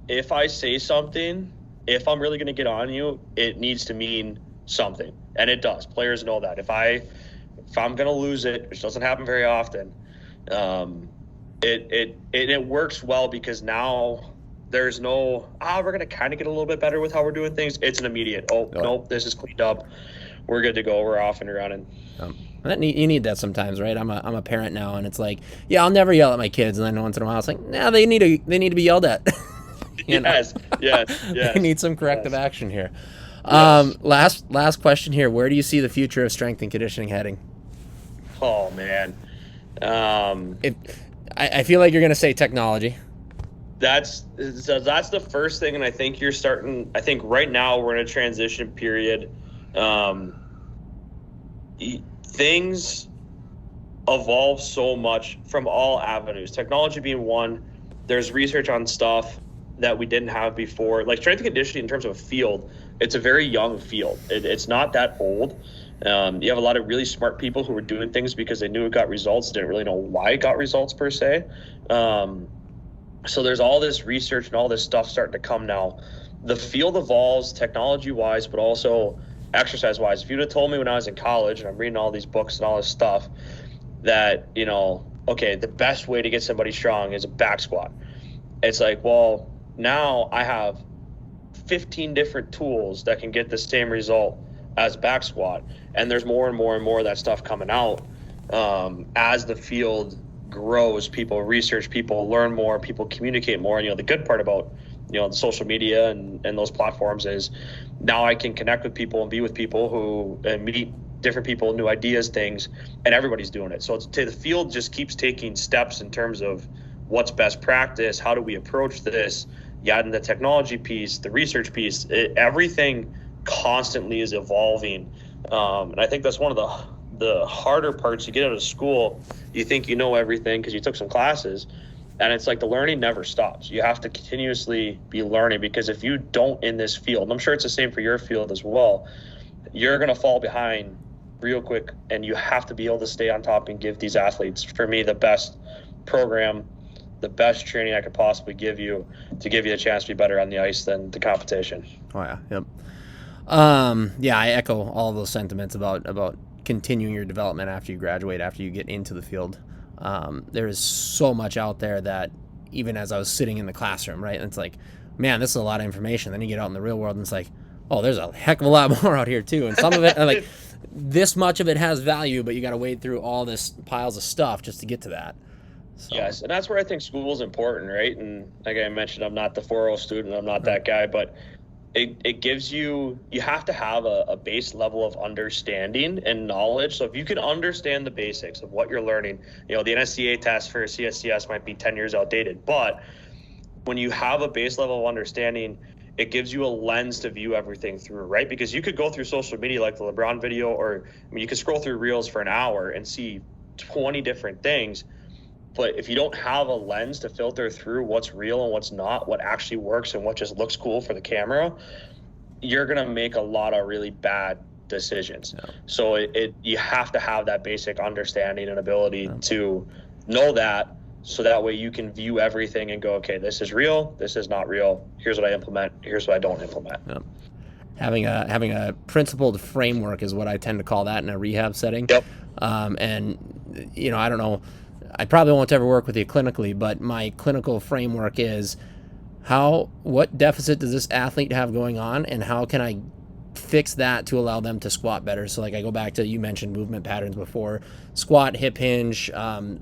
if I say something, if I'm really going to get on you, it needs to mean something, and it does. Players know that. If I'm going to lose it, which doesn't happen very often, it works well, because now there's no, we're going to kind of get a little bit better with how we're doing things. It's an immediate, nope, this is cleaned up. We're good to go. We're off and running. You need that sometimes, right? I'm a parent now, and it's like, yeah, I'll never yell at my kids, and then once in a while it's like, nah, they need to be yelled at. Yes. They need some corrective action here. Yes. Last question here. Where do you see the future of strength and conditioning heading? Oh man, I feel like you're going to say technology. That's the first thing, and I think you're starting. I think right now we're in a transition period. Things evolve so much from all avenues. Technology being one. There's research on stuff that we didn't have before. Like strength and conditioning in terms of a field, it's a very young field. It's not that old. You have a lot of really smart people who were doing things because they knew it got results, didn't really know why it got results per se. So there's all this research and all this stuff starting to come now. The field evolves technology-wise, but also exercise-wise. If you'd have told me when I was in college, and I'm reading all these books and all this stuff, that, okay, the best way to get somebody strong is a back squat. It's like, well, now I have 15 different tools that can get the same result as back squat, and there's more and more and more of that stuff coming out. As the field grows, people research, people learn more, people communicate more. And the good part about the social media and those platforms is now I can connect with people and be with people and meet different people, new ideas, things, and everybody's doing it. So the field just keeps taking steps in terms of what's best practice, how do we approach this, and the technology piece, the research piece, everything constantly is evolving. And I think that's one of the harder parts. You get out of school, you think you know everything because you took some classes, and it's like the learning never stops. You have to continuously be learning, because if you don't in this field, and I'm sure it's the same for your field as well, you're going to fall behind real quick, and you have to be able to stay on top and give these athletes, for me, the best program, the best training I could possibly give you to give you a chance to be better on the ice than the competition. Oh yeah. Yep. I echo all of those sentiments about continuing your development after you graduate, after you get into the field. There is so much out there that even as I was sitting in the classroom, right, and it's like, man, this is a lot of information. Then you get out in the real world and it's like, oh, there's a heck of a lot more out here too. And some of it, like, this much of it has value, but you got to wade through all this piles of stuff just to get to that. So. Yes, and that's where I think school is important, right? And like I mentioned, I'm not the 4.0 student, I'm not that guy, but it gives you have to have a base level of understanding and knowledge. So if you can understand the basics of what you're learning, the NSCA test for CSCS might be 10 years outdated, but when you have a base level of understanding, it gives you a lens to view everything through, right? Because you could go through social media like the LeBron video, or you could scroll through Reels for an hour and see 20 different things. But if you don't have a lens to filter through what's real and what's not, what actually works and what just looks cool for the camera, you're going to make a lot of really bad decisions. Yeah. So you have to have that basic understanding and ability to know that, so that way you can view everything and go, okay, this is real, this is not real, here's what I implement, here's what I don't implement. Yeah. having a principled framework is what I tend to call that in a rehab setting. Yep. And I don't know, I probably won't ever work with you clinically, but my clinical framework is what deficit does this athlete have going on, and how can I fix that to allow them to squat better? So like I go back to, you mentioned movement patterns before: squat, hip hinge,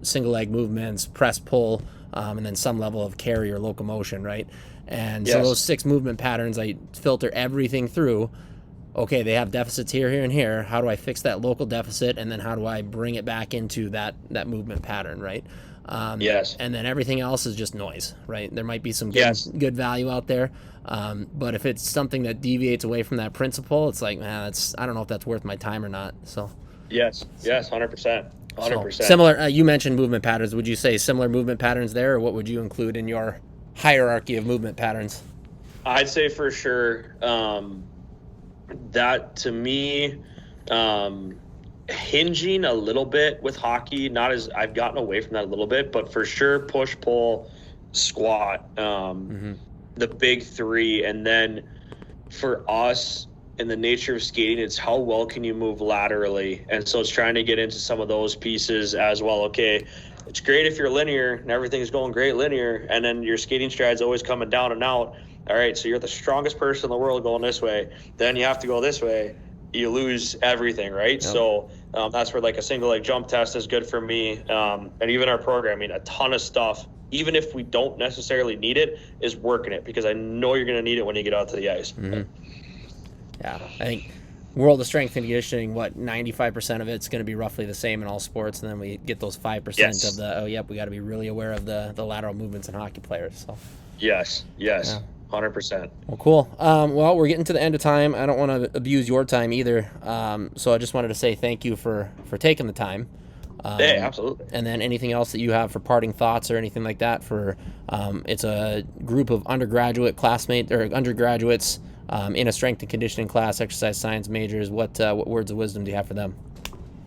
single leg movements, press pull, and then some level of carry or locomotion, right? And so those 6 movement patterns, I filter everything through. Okay, they have deficits here, here, and here. How do I fix that local deficit, and then how do I bring it back into that movement pattern, right? Yes. And then everything else is just noise, right? There might be some good value out there, but if it's something that deviates away from that principle, it's like, man, I don't know if that's worth my time or not. So. Yes, 100%. 100%. So, similar. You mentioned movement patterns. Would you say similar movement patterns there, or what would you include in your hierarchy of movement patterns? I'd say for sure that, to me, hinging a little bit with hockey, not as I've gotten away from that a little bit, but for sure push, pull, squat, the big 3. And then for us, in the nature of skating, it's how well can you move laterally. And so it's trying to get into some of those pieces as well. Okay, it's great if you're linear and everything's going great linear, and then your skating stride's always coming down and out. All right, so you're the strongest person in the world going this way. Then you have to go this way. You lose everything, right? Yep. So that's where like a single leg jump test is good for me. And even our programming, a ton of stuff, even if we don't necessarily need it, is working it, because I know you're going to need it when you get out to the ice. Mm-hmm. Yeah, I think world of strength and conditioning, 95% of it's going to be roughly the same in all sports, and then we get those 5% of we got to be really aware of the lateral movements in hockey players. So. Yes. Yeah. 100%. Well, cool. Well, we're getting to the end of time. I don't want to abuse your time either. So I just wanted to say thank you for taking the time. Yeah, absolutely. And then anything else that you have for parting thoughts or anything like that for, it's a group of undergraduate classmates or undergraduates in a strength and conditioning class, exercise science majors. What words of wisdom do you have for them?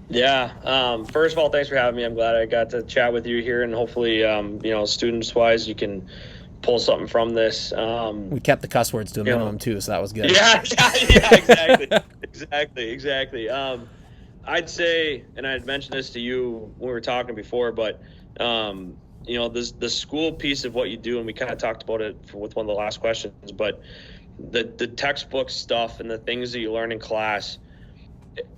Yeah. First of all, thanks for having me. I'm glad I got to chat with you here, and hopefully, students wise, you can pull something from this. We kept the cuss words to a minimum too, so that was good. Yeah, exactly. I'd say, and I had mentioned this to you when we were talking before, but the school piece of what you do, and we kind of talked about it with one of the last questions, but the textbook stuff and the things that you learn in class,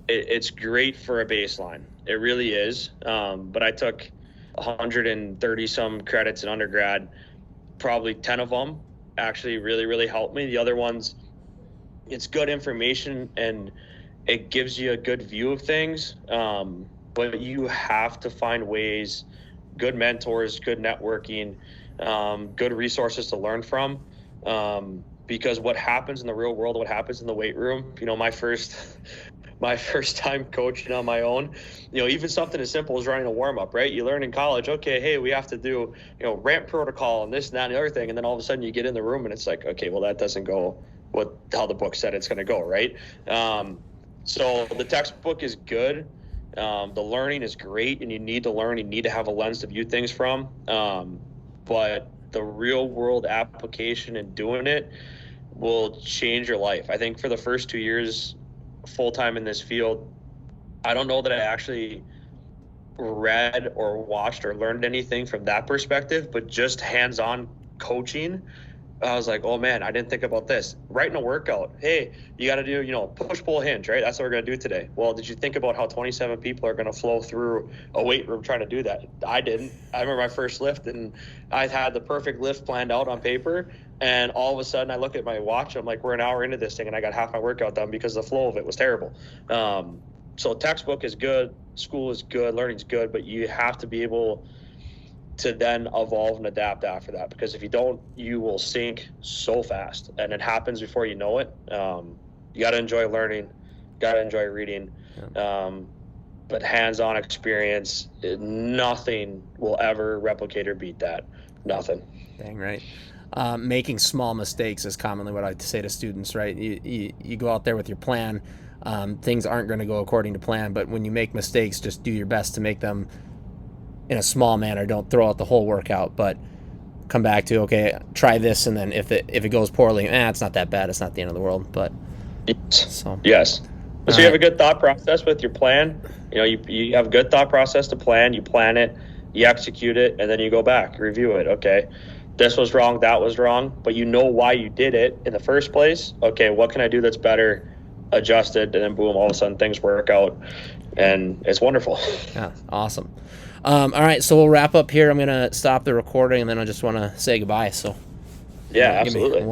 it's great for a baseline. It really is. But I took 130 some credits in undergrad. Probably 10 of them actually really, really helped me. The other ones, it's good information and it gives you a good view of things. But you have to find ways, good mentors, good networking, good resources to learn from. Because what happens in the real world, what happens in the weight room, my first time coaching on my own, even something as simple as running a warm-up, right? You learn in college, okay, hey, we have to do, ramp protocol and this and that and the other thing. And then all of a sudden you get in the room and it's like, okay, well, that doesn't go how the book said it's going to go, right? So the textbook is good. The learning is great, and you need to learn. You need to have a lens to view things from. But the real world application and doing it will change your life. I think for the first 2 years full-time in this field, I don't know that I actually read or watched or learned anything from that perspective, but just hands-on coaching, I was like, oh man, I didn't think about this. Writing a workout, hey, you got to do, push, pull, hinge, right? That's what we're going to do today. Well, did you think about how 27 people are going to flow through a weight room trying to do that? I didn't. I remember my first lift, and I had the perfect lift planned out on paper, and all of a sudden I look at my watch, I'm like, we're an hour into this thing, and I got half my workout done because the flow of it was terrible. So textbook is good, school is good, learning's good, but you have to be able to then evolve and adapt after that, because if you don't, you will sink so fast, and it happens before you know it. You got to enjoy learning, got to enjoy reading, but hands-on experience, nothing will ever replicate or beat that. Nothing. Dang right. Making small mistakes is commonly what I say to students, right? You go out there with your plan. Things aren't going to go according to plan, but when you make mistakes, just do your best to make them in a small manner. Don't throw out the whole workout, but come back to, okay, try this, and then if it goes poorly, it's not that bad. It's not the end of the world. But So Yes. So you have a good thought process with your plan. You know, you have a good thought process to plan. You plan it, you execute it, and then you go back, review it. Okay, this was wrong, that was wrong, but you know why you did it in the first place. Okay, what can I do that's better? Adjust it, and then boom, all of a sudden things work out, and it's wonderful. Yeah, awesome. All right, so we'll wrap up here. I'm gonna stop the recording, and then I just want to say goodbye. So Yeah, give me absolutely. one